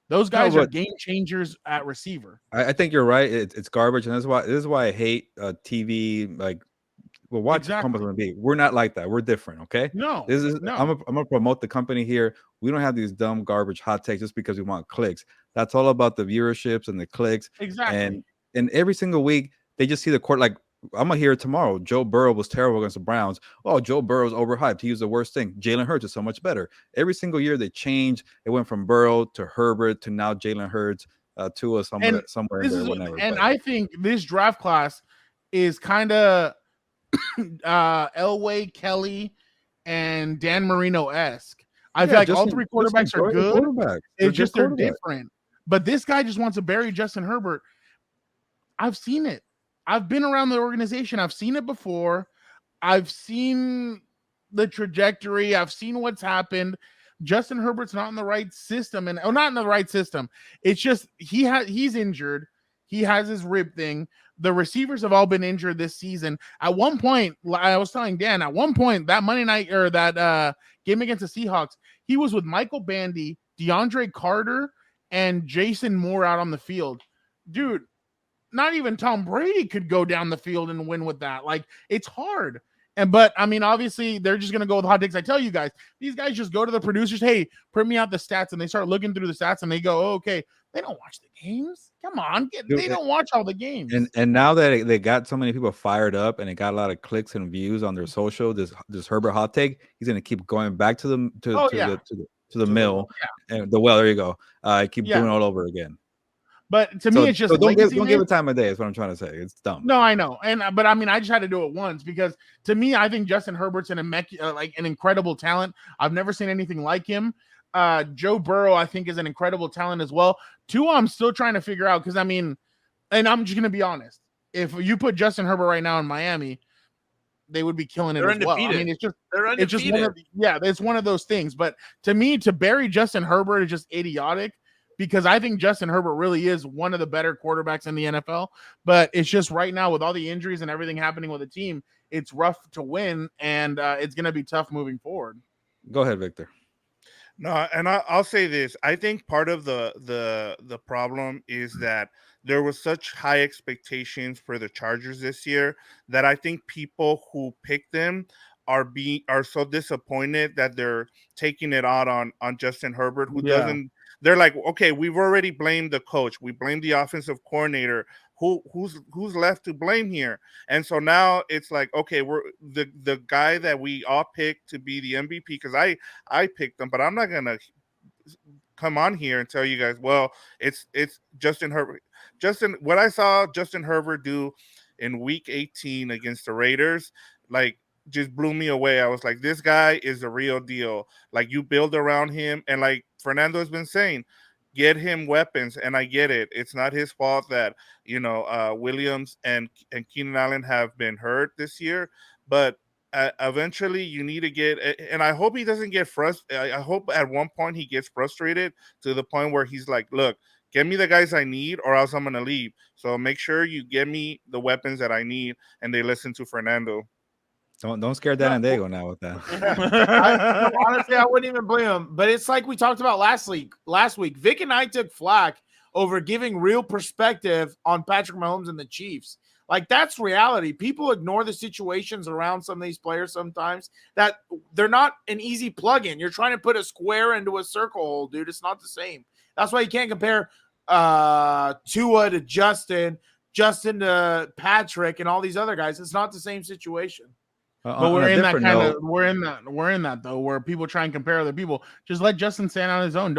Those guys are game changers at receiver. I think you're right. It's garbage, and this is why I hate TV. Like, well, watch Compas on the Beat. We're not like that. We're different. Okay. No. I'm gonna promote the company here. We don't have these dumb garbage hot takes just because we want clicks. That's all about the viewerships and the clicks. Exactly. And every single week they just see the court. Like, I'm gonna hear it tomorrow. Joe Burrow was terrible against the Browns. Oh, Joe Burrow's overhyped. He was the worst thing. Jalen Hurts is so much better. Every single year they change. It went from Burrow to Herbert to now Jalen Hurts to somewhere in there. Whatever. And I think this draft class is kind of Elway, Kelly, and Dan Marino-esque. I feel like all 3 quarterbacks are good. It's just they're different. But this guy just wants to bury Justin Herbert. I've seen it. I've been around the organization. I've seen it before. I've seen the trajectory. I've seen what's happened. Justin Herbert's not in the right system, and not in the right system. It's just he's injured. He has his rib thing. The receivers have all been injured this season. At one point, I was telling Dan, at one point, that Monday night or that game against the Seahawks, he was with Michael Bandy, DeAndre Carter, and Jason Moore out on the field. Dude, not even Tom Brady could go down the field and win with that. Like, it's hard. But I mean, obviously, they're just gonna go with hot takes. I tell you guys, these guys just go to the producers, hey, print me out the stats, and they start looking through the stats and they go, oh, okay. They don't watch the games. Come on, they don't watch all the games. And now that they got so many people fired up and it got a lot of clicks and views on their social, this Herbert hot take, he's gonna keep going back to the mill and the well. There you go. Keep doing it all over again. But to me, it's just don't give it time of day. Is what I'm trying to say. It's dumb. No, I know, but I mean, I just had to do it once because to me, I think Justin Herbert's an incredible talent. I've never seen anything like him. Joe Burrow, I think, is an incredible talent as well. Tua, I'm still trying to figure out because I mean, and I'm just gonna be honest. If you put Justin Herbert right now in Miami, they would be killing it as well. I mean, it's one of those things. But to me, to bury Justin Herbert is just idiotic. Because I think Justin Herbert really is one of the better quarterbacks in the NFL. But it's just right now with all the injuries and everything happening with the team, it's rough to win, and it's going to be tough moving forward. Go ahead, Victor. No, and I'll say this. I think part of the problem is that there was such high expectations for the Chargers this year that I think people who picked them are so disappointed that they're taking it out on Justin Herbert, who doesn't. They're like, okay, we've already blamed the coach. We blamed the offensive coordinator. Who's left to blame here? And so now it's like, okay, we're the guy that we all picked to be the MVP because I picked him, but I'm not gonna come on here and tell you guys, well, it's Justin Herbert. What I saw Justin Herbert do in Week 18 against the Raiders, like, just blew me away. I was like, this guy is the real deal. Like, you build around him, and like Fernando has been saying, get him weapons. And I get it. It's not his fault that, Williams and Keenan Allen have been hurt this year, but eventually you need to get, and I hope he doesn't get frustrated. I hope at one point he gets frustrated to the point where he's like, look, get me the guys I need or else I'm going to leave. So make sure you get me the weapons that I need, and they listen to Fernando. Don't scare Dan and Diego now with that. Honestly, I wouldn't even blame him. But it's like we talked about last week. Vic and I took flack over giving real perspective on Patrick Mahomes and the Chiefs. Like, that's reality. People ignore the situations around some of these players sometimes, that they're not an easy plug-in. You're trying to put a square into a circle hole, dude. It's not the same. That's why you can't compare Tua to Justin to Patrick and all these other guys. It's not the same situation. But we're in that though, where people try and compare other people. Just let Justin stand on his own.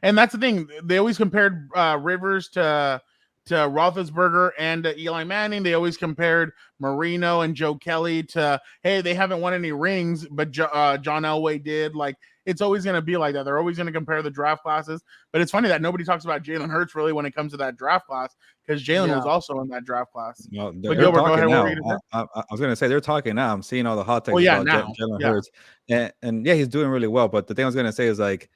And that's the thing. They always compared Rivers to Roethlisberger and to Eli Manning. They always compared Marino and Joe Kelly to, hey, they haven't won any rings, but John Elway did. Like, it's always going to be like that. They're always going to compare the draft classes. But it's funny that nobody talks about Jalen Hurts really when it comes to that draft class, because Jalen was also in that draft class. No, but Gilbert, go ahead. Now. I was going to say they're talking now. I'm seeing all the hot takes about Jalen Hurts. And yeah, he's doing really well. But the thing I was going to say is, like,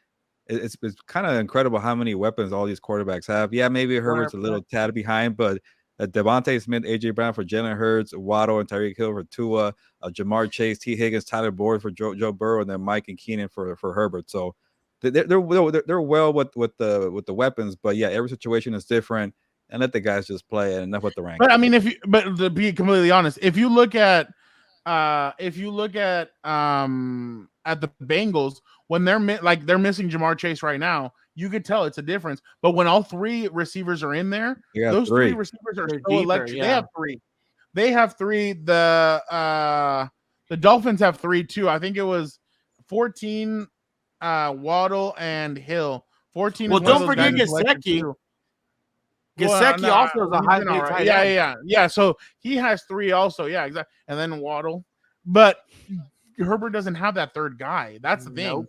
it's kind of incredible how many weapons all these quarterbacks have. Yeah, maybe Herbert's a little tad behind, but Devontae Smith, AJ Brown for Jalen Hurts, Waddle and Tyreek Hill for Tua, Jamar Chase, T. Higgins, Tyler Boyd for Joe Burrow, and then Mike and Keenan for Herbert. So they're well with the weapons, but yeah, every situation is different, and let the guys just play, and enough with the rank. But I mean, but to be completely honest, if you look at the Bengals, when they're missing Jamar Chase right now, you could tell it's a difference. But when all three receivers are in there, those three receivers are so electric. Yeah. They have three. The Dolphins have three too. I think it was 14 Waddle and Hill. 14. Well, don't forget Gesicki. Gesicki also is a high tight end. Yeah. So he has three also. Yeah, exactly. And then Waddle. But Herbert doesn't have that third guy. That's the thing.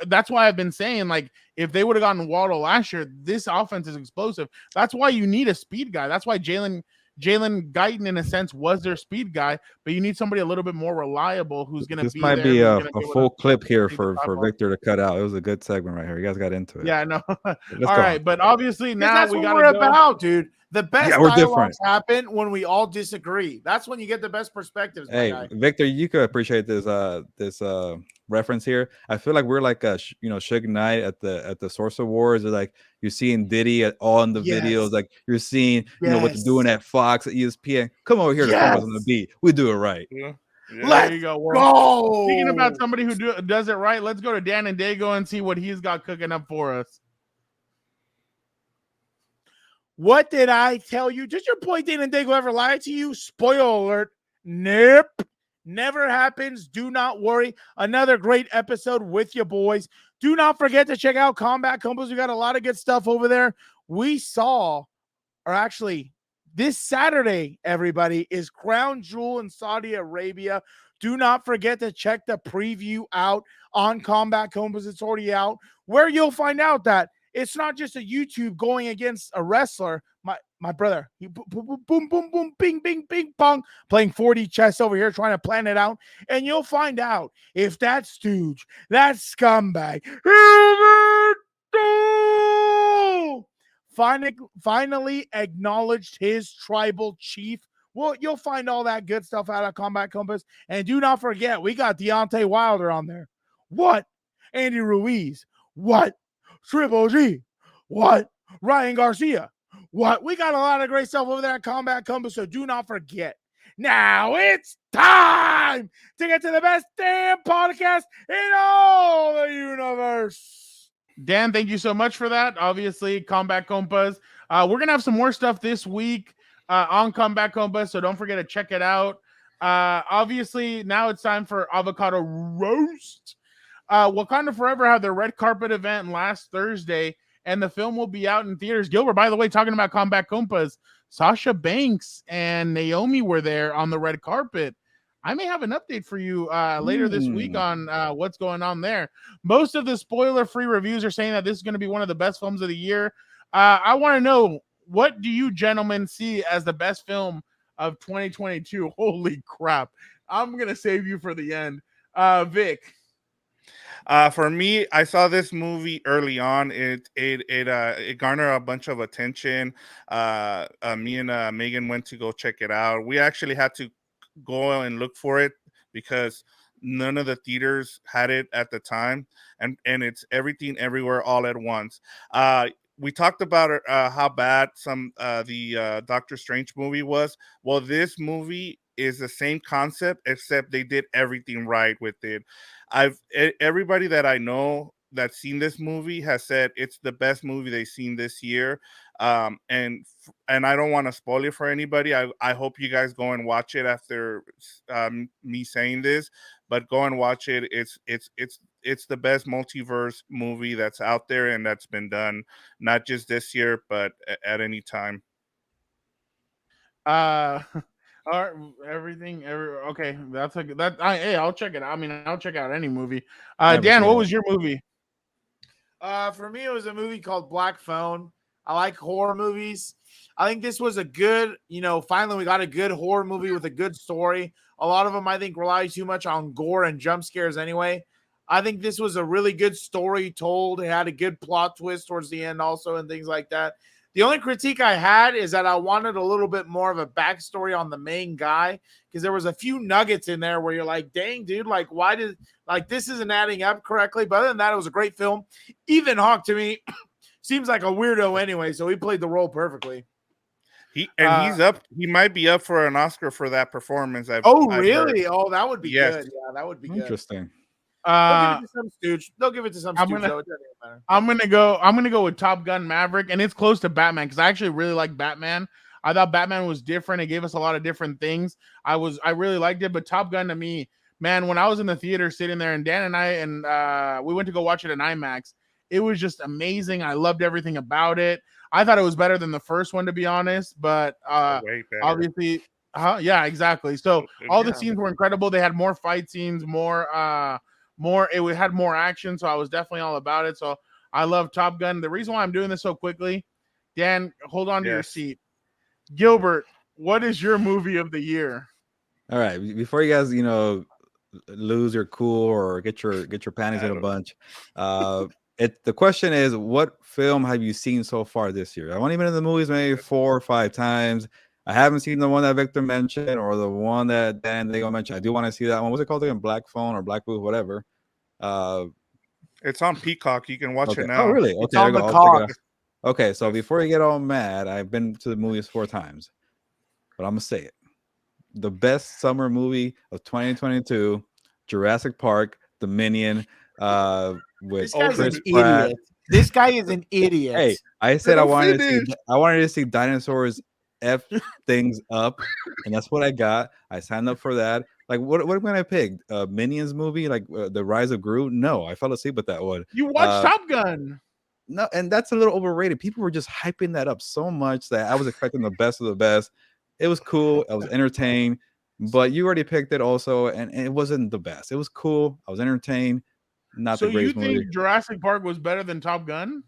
That's why I've been saying, like, if they would have gotten Waddle last year, this offense is explosive. That's why you need a speed guy. That's why Jalen Guyton, in a sense, was their speed guy, but you need somebody a little bit more reliable who's going to be. This might be a full clip here for Victor to cut out. It was a good segment right here. You guys got into it. Yeah, I know. All right, but obviously now that's we what got we're about, dude. The best dialogues happen when we all disagree. That's when you get the best perspectives. Hey, Victor, you could appreciate this reference here. I feel like we're like a Suge Knight at the Source Awards. Like, you're seeing Diddy on the videos. Like, you're seeing what they're doing at Fox, at ESPN. Come over here to Compas on the beat. We do it right. Yeah. There you go. Go. Speaking about somebody who does it right, let's go to Dan and Dago and see what he's got cooking up for us. What did I tell you? Did your boy Dan and Dago ever lie to you? Spoiler alert. Nope. Never happens. Do not worry. Another great episode with you boys. Do not forget to check out Combat Compas. We got a lot of good stuff over there. This Saturday, everybody, is Crown Jewel in Saudi Arabia. Do not forget to check the preview out on Combat Compas. It's already out, where you'll find out that it's not just a YouTube going against a wrestler. My brother, he boom, boom, boom, boom, bing, bing, bing, pong, playing 4D chess over here, trying to plan it out. And you'll find out if that stooge, that scumbag, finally acknowledged his tribal chief. Well, you'll find all that good stuff out of Combat Compas. And do not forget, we got Deontay Wilder on there. What? Andy Ruiz. What? Triple G. What? Ryan Garcia. What? We got a lot of great stuff over there at Combat Compas, so do not forget. Now it's time to get to the best damn podcast in all the universe. Dan, thank you so much for that. Obviously, Combat Compas. We're going to have some more stuff this week on Combat Compas, so don't forget to check it out. Obviously, now it's time for Avocado Roast. Wakanda Forever had their red carpet event last Thursday, and the film will be out in theaters. Gilbert, by the way, talking about Combat Compas, Sasha Banks and Naomi were there on the red carpet. I may have an update for you later this week on what's going on there. Most of the spoiler-free reviews are saying that this is going to be one of the best films of the year. I want to know, what do you gentlemen see as the best film of 2022? Holy crap. I'm gonna save you for the end. Vic. For me, I saw this movie early on. It garnered a bunch of attention. Me and Megan went to go check it out. We actually had to go and look for it because none of the theaters had it at the time, and it's Everything Everywhere All at Once. We talked about how bad the Doctor Strange movie was. Well, this movie is the same concept, except they did everything right with it. Everybody that I know that's seen this movie has said it's the best movie they've seen this year. And I don't want to spoil it for anybody. I hope you guys go and watch it after me saying this, but go and watch it. It's the best multiverse movie that's out there and that's been done, not just this year, but at any time. All right, okay. That's a good. Hey, I'll check it out. I mean, I'll check out any movie. Never Dan, seen what it. was your movie? For me, it was a movie called Black Phone. I like horror movies. I think this was a good, finally we got a good horror movie with a good story. A lot of them, I think, rely too much on gore and jump scares anyway. I think this was a really good story told. It had a good plot twist towards the end also and things like that. The only critique I had is that I wanted a little bit more of a backstory on the main guy because there was a few nuggets in there where you're like, dang, dude, why did this isn't adding up correctly? But other than that, it was a great film. Ethan Hawke, to me, seems like a weirdo anyway, so he played the role perfectly. He's up. He might be up for an Oscar for that performance. I've really? heard. Oh, that would be Yes. good. Yeah, that would be good. Interesting. They'll give it to some stooge. They'll give it to some I'm stooge. gonna- Though. It doesn't even matter. I'm gonna go with Top Gun Maverick, and it's close to Batman because I actually really like Batman. I thought Batman was different. It gave us a lot of different things. I really liked it, but Top Gun to me, man, when I was in the theater sitting there, and Dan and I we went to go watch it in IMAX. It was just amazing. I loved everything about it. I thought it was better than the first one, to be honest. But Way better. obviously, yeah, exactly. So all the Yeah. scenes were incredible. They had more fight scenes, it had more action, so I was definitely all about it. So I love Top Gun. The reason why I'm doing this so quickly, Dan, hold on to your Yes. seat. Gilbert, what is your movie of the year? All right, before you guys, lose your cool or get your panties in a bunch. The question is, what film have you seen so far this year? I've only been in the movies maybe 4 or 5 times. I haven't seen the one that Victor mentioned or the one that Dan Diego mentioned. I do want to see that one. What's it called again? Black Phone or Black Booth, whatever. It's on Peacock. You can watch Okay. it now. Oh, really? Okay, It's on there the you go. I'll check it cock. out. Okay, so before you get all mad, I've been to the movies 4 times, but I'm gonna say it: the best summer movie of 2022, Jurassic Park, Dominion, with This guy's Chris an Pratt. idiot. This guy is an idiot. Hey, I said Let I him wanted to see dinosaurs f things up, and that's what I got. I signed up for that. Like, what am I gonna pick? Minions movie, like the Rise of Gru? No, I fell asleep with that one. You watched Top Gun. No, and that's a little overrated. People were just hyping that up so much that I was expecting the best of the best. It was cool. I was entertained, but you already picked it also, and it wasn't the best. It was cool. I was entertained. Not So the you greatest think movie. Jurassic Park was better than Top Gun?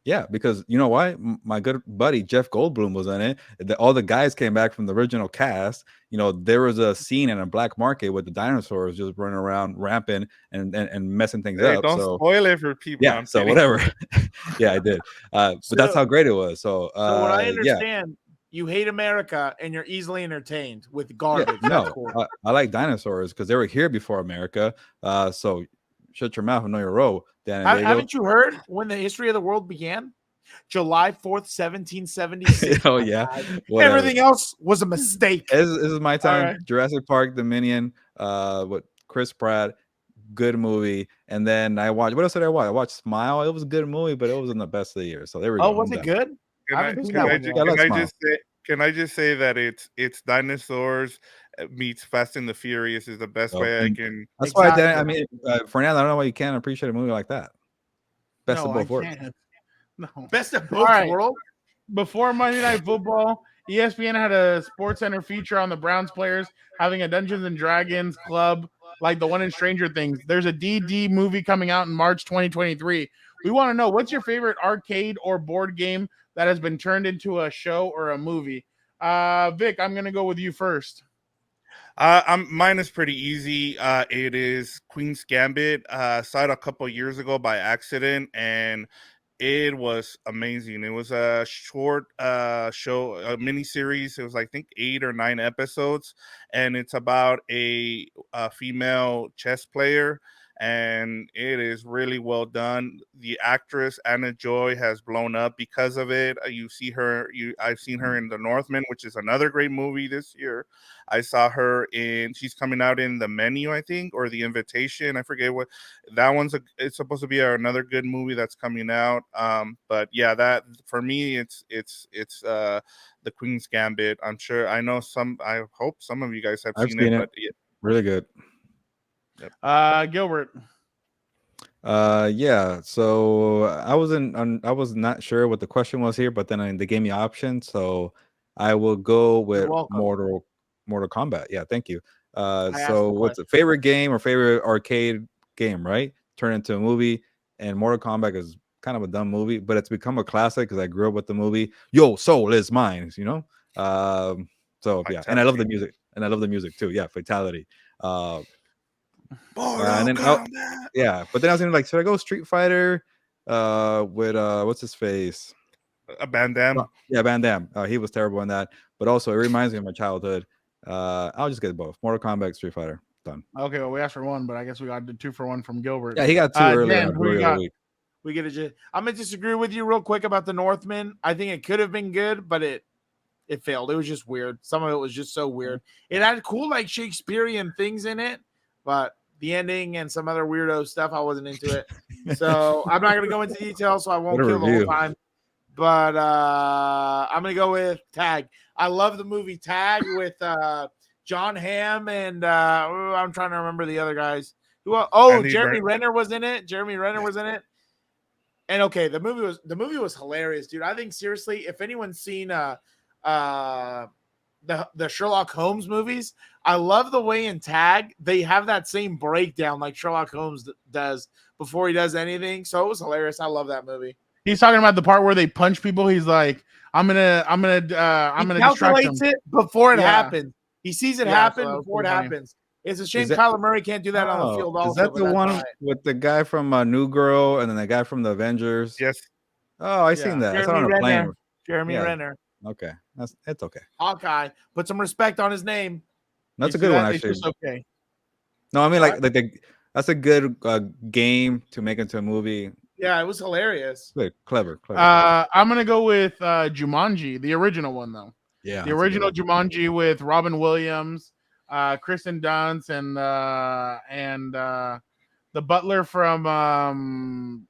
Yeah, because you know why? My good buddy Jeff Goldblum was in it. All the guys came back from the original cast. There was a scene in a black market with the dinosaurs just running around rampant and messing things Hey, up. don't So spoil it for people. yeah, I'm so kidding. whatever. Yeah, I did. But that's how great it was. So, So what I yeah. understand, you hate America and you're easily entertained with Yeah, garbage. no, That's cool. I like dinosaurs because they were here before America. So shut your mouth and know your role, Dan and Diego. Haven't you heard when the history of the world began? July 4th, 1776. Oh my yeah, guy. whatever. Everything else was a mistake. This is my time. right. Jurassic Park, Dominion, with Chris Pratt, good movie. And then I watched. What else did I watch? I watched Smile. It was a good movie, but it wasn't the best of the year. So there we go. Oh, was I'm it done. good? Can I I, haven't seen can that I one ju- yet. Yeah, can let's I smile. just say? Can I just say that it's dinosaurs meets Fast and the Furious is the best Oh, way I and can. That's why Dan. I Exactly. mean, Fernando, I don't know why you can't appreciate a movie like that. Best No, of both I worlds. can't. No. Best of All both right. worlds. Before Monday Night Football, ESPN had a Sports Center feature on the Browns players having a Dungeons and Dragons club like the one in Stranger Things. There's a DD movie coming out in March 2023. We want to know, what's your favorite arcade or board game that has been turned into a show or a movie? Vic, I'm going to go with you first. Mine is pretty easy. It is Queen's Gambit. Saw it a couple years ago by accident, and it was amazing. It was a short show, a mini series. It was, I think, 8 or 9 episodes, and it's about a female chess player, and it is really well done. The actress Anna Joy has blown up because of it. You see her. I've seen her in The Northman, which is another great movie this year. I saw her in. She's coming out in The Menu, I think, or The Invitation. I forget what that one's. It's supposed to be another good movie that's coming out. But yeah, that for me, it's The Queen's Gambit. I'm sure. I know some. I hope some of you guys have I've seen seen it. it. But yeah. Really good. Gilbert. Yeah. So I was not sure what the question was here, but then they gave me options, so I will go with welcome. Mortal Kombat. Yeah, thank you. asked So the what's the favorite game or favorite arcade game, right? Turn into a movie, and Mortal Kombat is kind of a dumb movie, but it's become a classic because I grew up with the movie. Yo, soul is mine, you know. So yeah, and I love the music, too. Yeah, Fatality. And then yeah, but then I was thinking, like, should I go Street Fighter with what's his face? Van Damme. Yeah, Van Damme. He was terrible in that, but also it reminds me of my childhood. I'll just get both. Mortal Kombat, Street Fighter. Done. Okay, well, we asked for one, but I guess we got the 2 for 1 from Gilbert. Yeah, he got 2 earlier. Dan, who you got? We get it. I'm gonna disagree with you real quick about The Northman. I think it could have been good, but it failed. It was just weird. Some of it was just so weird. It had cool, like, Shakespearean things in it, but the ending and some other weirdo stuff, I wasn't into it. So I'm not going to go into detail, so I won't kill the whole time. But I'm going to go with Tag. I love the movie Tag with John Hamm and I'm trying to remember the other guys. Jeremy Renner was in it. And okay, the movie was hilarious, dude. I think, seriously, if anyone's seen the Sherlock Holmes movies, I love the way in Tag they have that same breakdown like Sherlock Holmes does before he does anything. So it was hilarious. I love that movie. He's talking about the part where they punch people. He's like, I'm gonna calculates it before it happens. He sees it happen before it happens. It's a shame Kyler Murray can't do that on the field. Also, is that the one with the guy from New Girl and then the guy from the Avengers? Yes. Oh, I seen that. I saw on a plane. Jeremy Renner. Okay, it's okay. Hawkeye, put some respect on his name. That's a good one, actually. Okay. No, I mean, like that's a good game to make into a movie. Yeah, it was hilarious. Good, clever. I'm gonna go with Jumanji, the original one, though. Yeah, the original Jumanji with Robin Williams, Kristen Dunst, and the butler from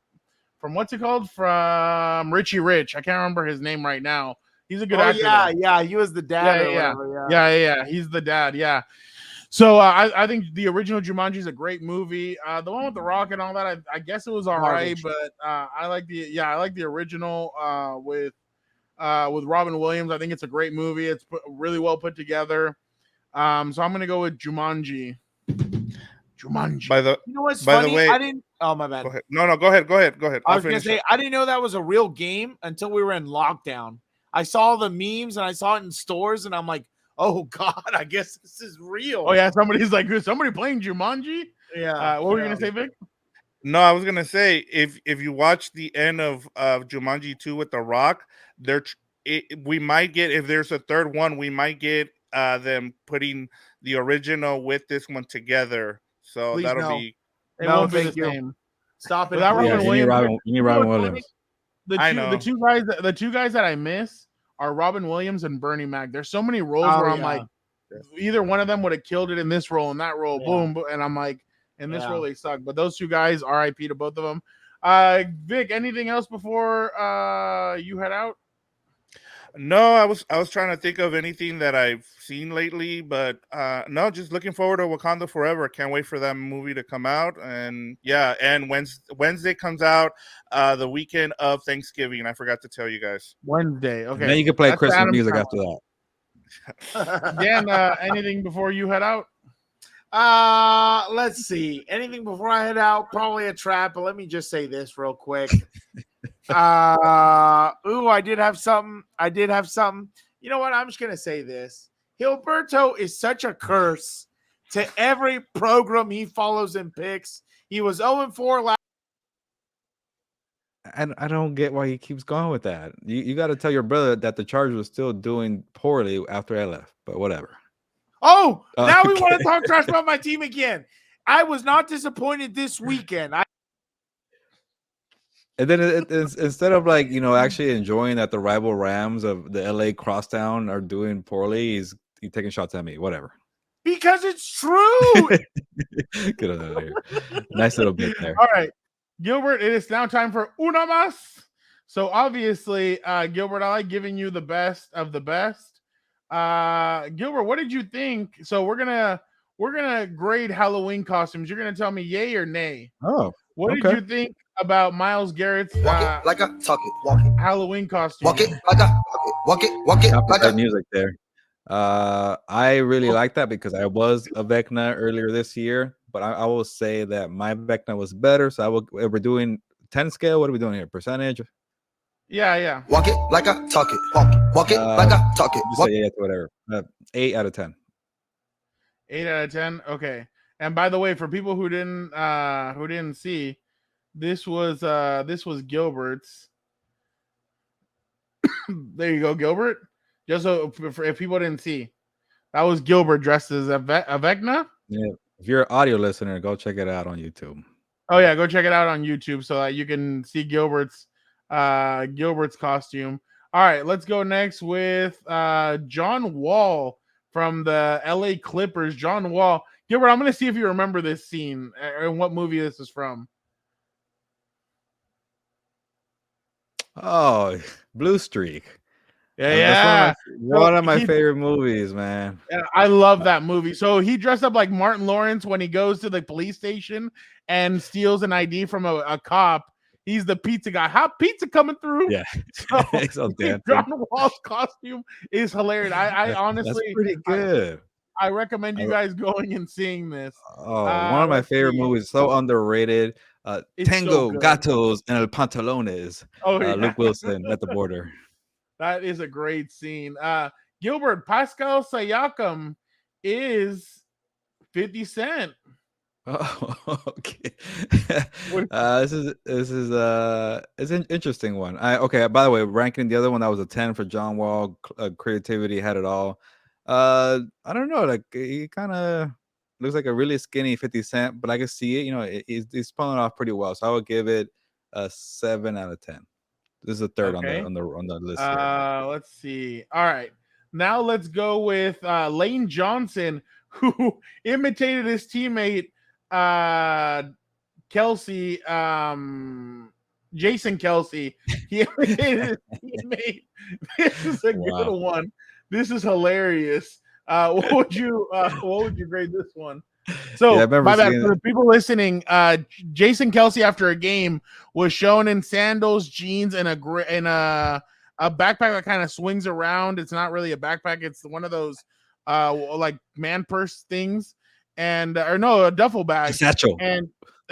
what's it called? From Richie Rich. I can't remember his name right now. He's a good actor. Yeah. He was the dad. Yeah. He's the dad. Yeah. So I think the original Jumanji is a great movie. The one with The Rock and all that, I guess it was all right, but I like the original with Robin Williams. I think it's a great movie. It's really well put together. So I'm gonna go with Jumanji. You know what's funny? The way, I didn't. Oh, my bad. Go ahead. No, go ahead. I was gonna say I didn't know that was a real game until we were in lockdown. I saw the memes and I saw it in stores, and I'm like, oh God, I guess this is real. Oh yeah, somebody's like, is somebody playing Jumanji? Yeah. What were you gonna say, Vic? No, I was gonna say if you watch the end of Jumanji 2 with The Rock, we might get, if there's a third one, we might get them putting the original with this one together. So Please that'll no. be. It won't be the same. Stop it. You need Robin Williams. The two guys that I miss are Robin Williams and Bernie Mac. There's so many roles where I'm like, either one of them would have killed it in this role and that role, boom, and I'm like, in this role they suck. But those two guys, RIP to both of them. Vic, anything else before you head out? No, I was trying to think of anything that I've seen lately, but no, just looking forward to Wakanda Forever. Can't wait for that movie to come out. And and Wednesday comes out the weekend of Thanksgiving. I forgot to tell you guys. Wednesday, okay. And then you can play Christmas music after that. Dan, anything before you head out? Let's see. Anything before I head out? Probably a trap, but let me just say this real quick. I did have something. You know what? I'm just gonna say this. Gilberto is such a curse to every program he follows and picks. He was 0-4 last. I don't get why he keeps going with that. You got to tell your brother that the Chargers were still doing poorly after I left, but whatever. Oh, now we Okay. want to talk trash about my team again. I was not disappointed this weekend. And then instead of actually enjoying that the rival Rams of the LA crosstown are doing poorly, he's taking shots at me. Whatever. Because it's true. Get out of here. Nice little bit there. All right, Gilbert, it is now time for una más. So obviously, Gilbert, I like giving you the best of the best. Gilbert, what did you think? So we're gonna grade Halloween costumes. You're gonna tell me yay or nay. Oh, what okay. did you think about Myles Garrett's Walk it like a talk it, walk it. Halloween costume? Walk it like a walk it like Copyright a music there. I really like that because I was a Vecna earlier this year, but I will say that my Vecna was better. So if we're doing 10 scale, what are we doing here? Percentage? Yeah. walk it like a talk it, walk it like a talk it. Just Walk say yeah to whatever. 8 out of 10. 8 out of 10. Okay. And by the way, for people who didn't see, this was Gilbert's. There you go, Gilbert. Just so if people didn't see, that was Gilbert dressed as a Vecna. Yeah. If you're an audio listener, go check it out on YouTube. Oh yeah, go check it out on YouTube so that you can see Gilbert's costume. All right, let's go next with John Wall from the LA Clippers. John Wall. Gilbert, I'm going to see if you remember this scene and what movie this is from. Oh, Blue Streak. Yeah. That's one of my favorite movies, man. Yeah, I love that movie. So he dressed up like Martin Lawrence when he goes to the police station and steals an ID from a cop. He's the pizza guy. Hot pizza coming through. Yeah. So John Wall's costume is hilarious. I honestly, that's pretty good. I recommend you guys going and seeing this. Oh, one of my favorite movies. So underrated. Tango, so Gatos, and El Pantalones. Oh, yeah. Luke Wilson at the border. That is a great scene. Gilbert, Pascal Siakam is 50 Cent. Oh, okay. This is it's an interesting one. Okay. By the way, ranking the other one, that was a 10 for John Wall. Creativity had it all. I don't know. Like he kind of looks like a really skinny 50 Cent, but I can see it. He's pulling off pretty well. So I would give it a 7 out of 10. This is the third Okay. on the list. Here. Let's see. All right. Now let's go with Lane Johnson, who imitated his teammate Kelsey, Jason Kelsey. He imitated his teammate. This is a good one. This is hilarious. What would you grade this one? So yeah, my bad for the people listening. Jason Kelsey after a game was shown in sandals, jeans, and a backpack that kind of swings around. It's not really a backpack; it's one of those like man purse things, and a duffel bag, a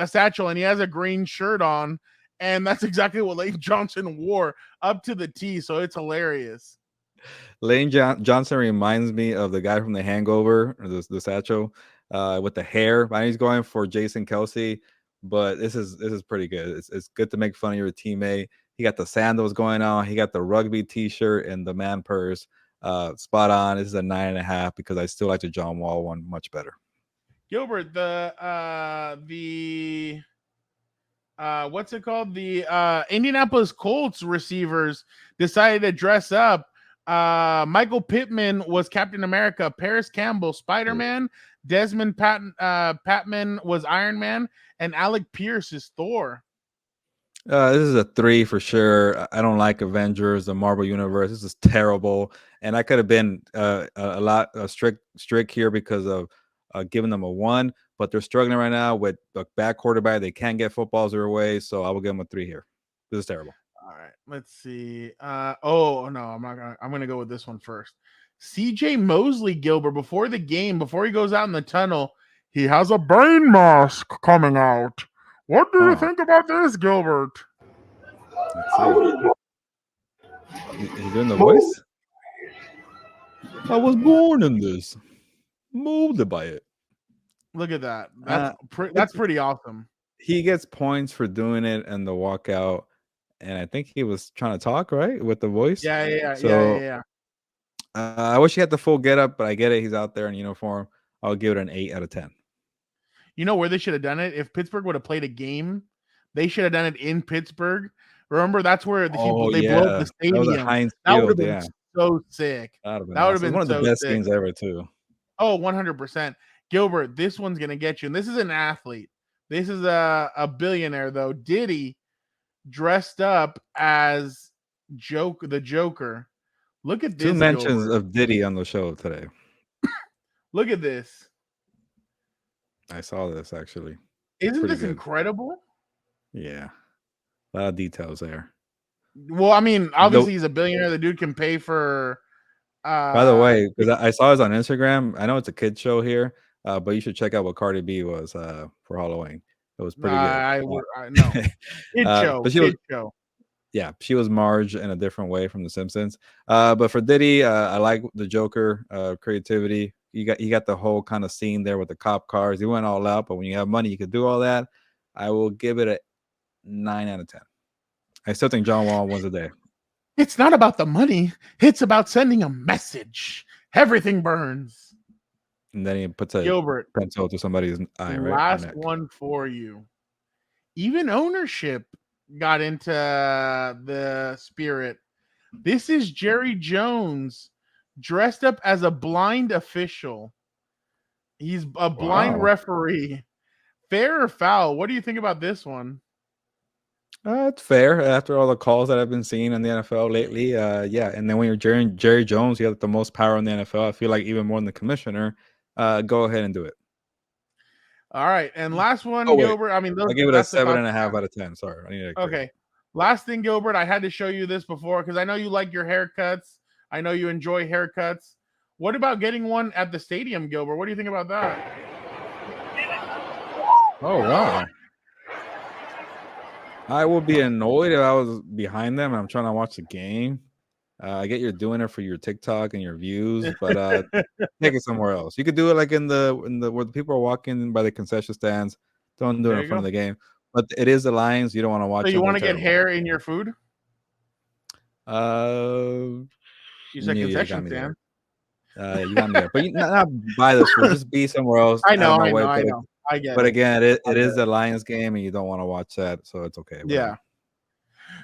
satchel, and he has a green shirt on, and that's exactly what Lane Johnson wore up to the T. So it's hilarious. Lane Johnson reminds me of the guy from The Hangover, or the satchel. With the hair. I know he's going for Jason Kelsey, but this is pretty good. It's good to make fun of your teammate. He got the sandals going on. He got the rugby T-shirt and the man purse. Spot on. This is a 9.5 because I still like the John Wall one much better. Gilbert, the what's it called? The Indianapolis Colts receivers decided to dress up. Michael Pittman was Captain America. Paris Campbell, Spider-Man. Desmond Patman was Iron Man, and Alec Pierce is Thor. This is a 3 for sure. I don't like Avengers, the Marvel Universe. This is terrible, and I could have been a lot strict here because of giving them a 1, but they're struggling right now with a bad quarterback. They can't get footballs their way, so I will give them a 3 here. This is terrible. All right, let's see. Oh no, I'm gonna go with this one first. CJ Mosley, Gilbert, before the game, before he goes out in the tunnel, he has a brain mask coming out. What do you think about this, Gilbert? Let's see. He's doing the voice? I was born in this. Molded by it. Look at that. Uh, That's pretty awesome. He gets points for doing it and the walkout. And I think he was trying to talk, right? With the voice. Yeah. I wish he had the full getup, but I get it. He's out there in uniform. I'll give it an 8 out of 10. You know where they should have done it? If Pittsburgh would have played a game, they should have done it in Pittsburgh. Remember, that's where they blow up the stadium. That was at Heinz That would Field, have been so sick. That would have have been one of the so best sick. games ever, too. Oh, 100%. Gilbert, this one's going to get you. And this is an athlete. This is a billionaire, though. Diddy dressed up as the Joker. Look at this. 2 mentions of Diddy on the show today. Look at this. I saw this, actually. Isn't this incredible? Yeah. A lot of details there. Well, I mean, obviously he's a billionaire. The dude can pay for. By the way, because I saw this on Instagram. I know it's a kid show here, but you should check out what Cardi B was for Halloween. It was pretty good. I know. Kid show. Yeah, she was Marge in a different way from The Simpsons. But for Diddy, I like the Joker creativity. You got the whole kind of scene there with the cop cars. He went all out, but when you have money, you could do all that. I will give it a 9 out of 10. I still think John Wall wins the day. It's not about the money. It's about sending a message. Everything burns. And then he puts a Gilbert pencil to somebody's eye. Last one for you. Even ownership got into the spirit. This is Jerry Jones dressed up as a blind official. He's a blind referee. Fair or foul? What do you think about this one? It's fair after all the calls that I've been seeing in the NFL lately. Yeah, and then when you're Jerry Jones, you have the most power in the NFL. I feel like even more than the commissioner. Go ahead and do it. All right, and last one, Gilbert. I mean, I'll give it a 7.5 out of 10. Sorry, okay. Last thing, Gilbert. I had to show you this before because I know you like your haircuts. I know you enjoy haircuts. What about getting one at the stadium, Gilbert? What do you think about that? Oh wow. I would be annoyed if I was behind them and I'm trying to watch the game. I get you're doing it for your TikTok and your views, but take it somewhere else. You could do it like in the where the people are walking by the concession stands. Don't do it in front of the game. But it is the Lions. You don't want to watch. So you want to get hair in your food? You said concession stand. You got me there, but not buy this food. Just be somewhere else. I know. I get it. But again, it is the Lions game, and you don't want to watch that, so it's okay. Whatever. Yeah.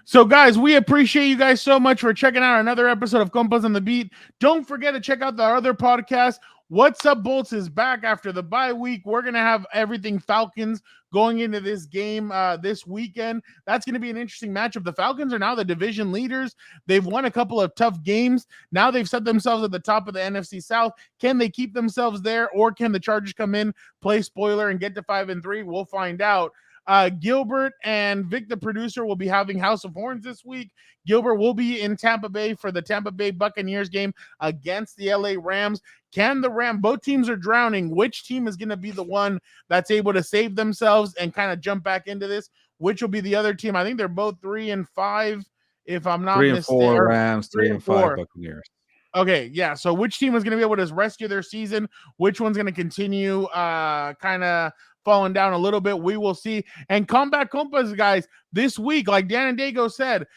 So, guys, we appreciate you guys so much for checking out another episode of Compas on the Beat. Don't forget to check out the other podcast. What's Up Bolts is back after the bye week. We're going to have everything Falcons going into this game this weekend. That's going to be an interesting matchup. The Falcons are now the division leaders. They've won a couple of tough games. Now they've set themselves at the top of the NFC South. Can they keep themselves there, or can the Chargers come in, play spoiler, and get to 5-3? We'll find out. Gilbert and Vic, the producer, will be having House of Horns this week. Gilbert will be in Tampa Bay for the Tampa Bay Buccaneers game against the LA Rams. Can the Rams, both teams are drowning. Which team is going to be the one that's able to save themselves and kind of jump back into this? Which will be the other team? I think they're both 3-5, if I'm not mistaken. 3-4 Rams, 3-5 Buccaneers. Okay, yeah. So which team is going to be able to rescue their season? Which one's going to continue kind of falling down a little bit? We will see. And Combat Compas, guys, this week, like Dan and Dago said,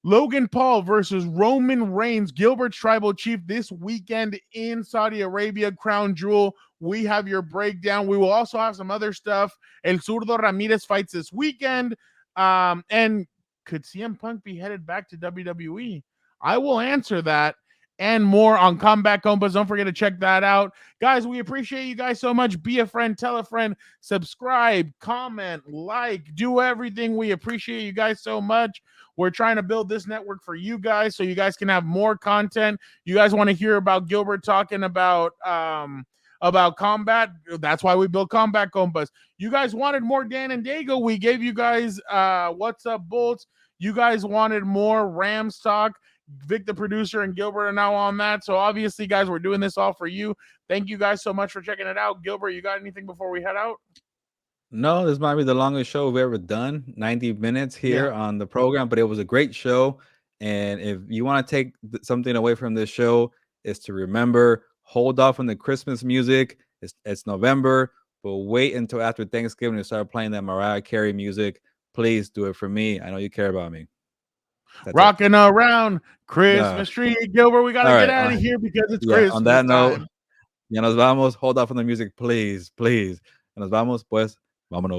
Logan Paul versus Roman Reigns, Gilbert's tribal chief, this weekend in Saudi Arabia, Crown Jewel. We have your breakdown. We will also have some other stuff. El Zurdo Ramirez fights this weekend. And could CM Punk be headed back to WWE? I will answer that and more on Combat Compas. Don't forget to check that out. Guys, we appreciate you guys so much. Be a friend, tell a friend, subscribe, comment, like, do everything. We appreciate you guys so much. We're trying to build this network for you guys so you guys can have more content. You guys want to hear about Gilbert talking about combat? That's why we built Combat Compas. You guys wanted more Dan and Dago. We gave you guys What's Up Bolts. You guys wanted more Rams talk. Vic, the producer, and Gilbert are now on that. So obviously, guys, we're doing this all for you. Thank you guys so much for checking it out. Gilbert, you got anything before we head out? No, this might be the longest show we've ever done. 90 minutes here on the program, but it was a great show. And if you want to take something away from this show, is to remember, hold off on the Christmas music. It's November, but wait until after Thanksgiving to start playing that Mariah Carey music. Please do it for me. I know you care about me. That's Rocking around Christmas tree, Gilbert. We gotta get out of here because it's Christmas. On that note, time. ya nos vamos. Hold off on the music, please, please. Ya nos vamos, pues, vámonos.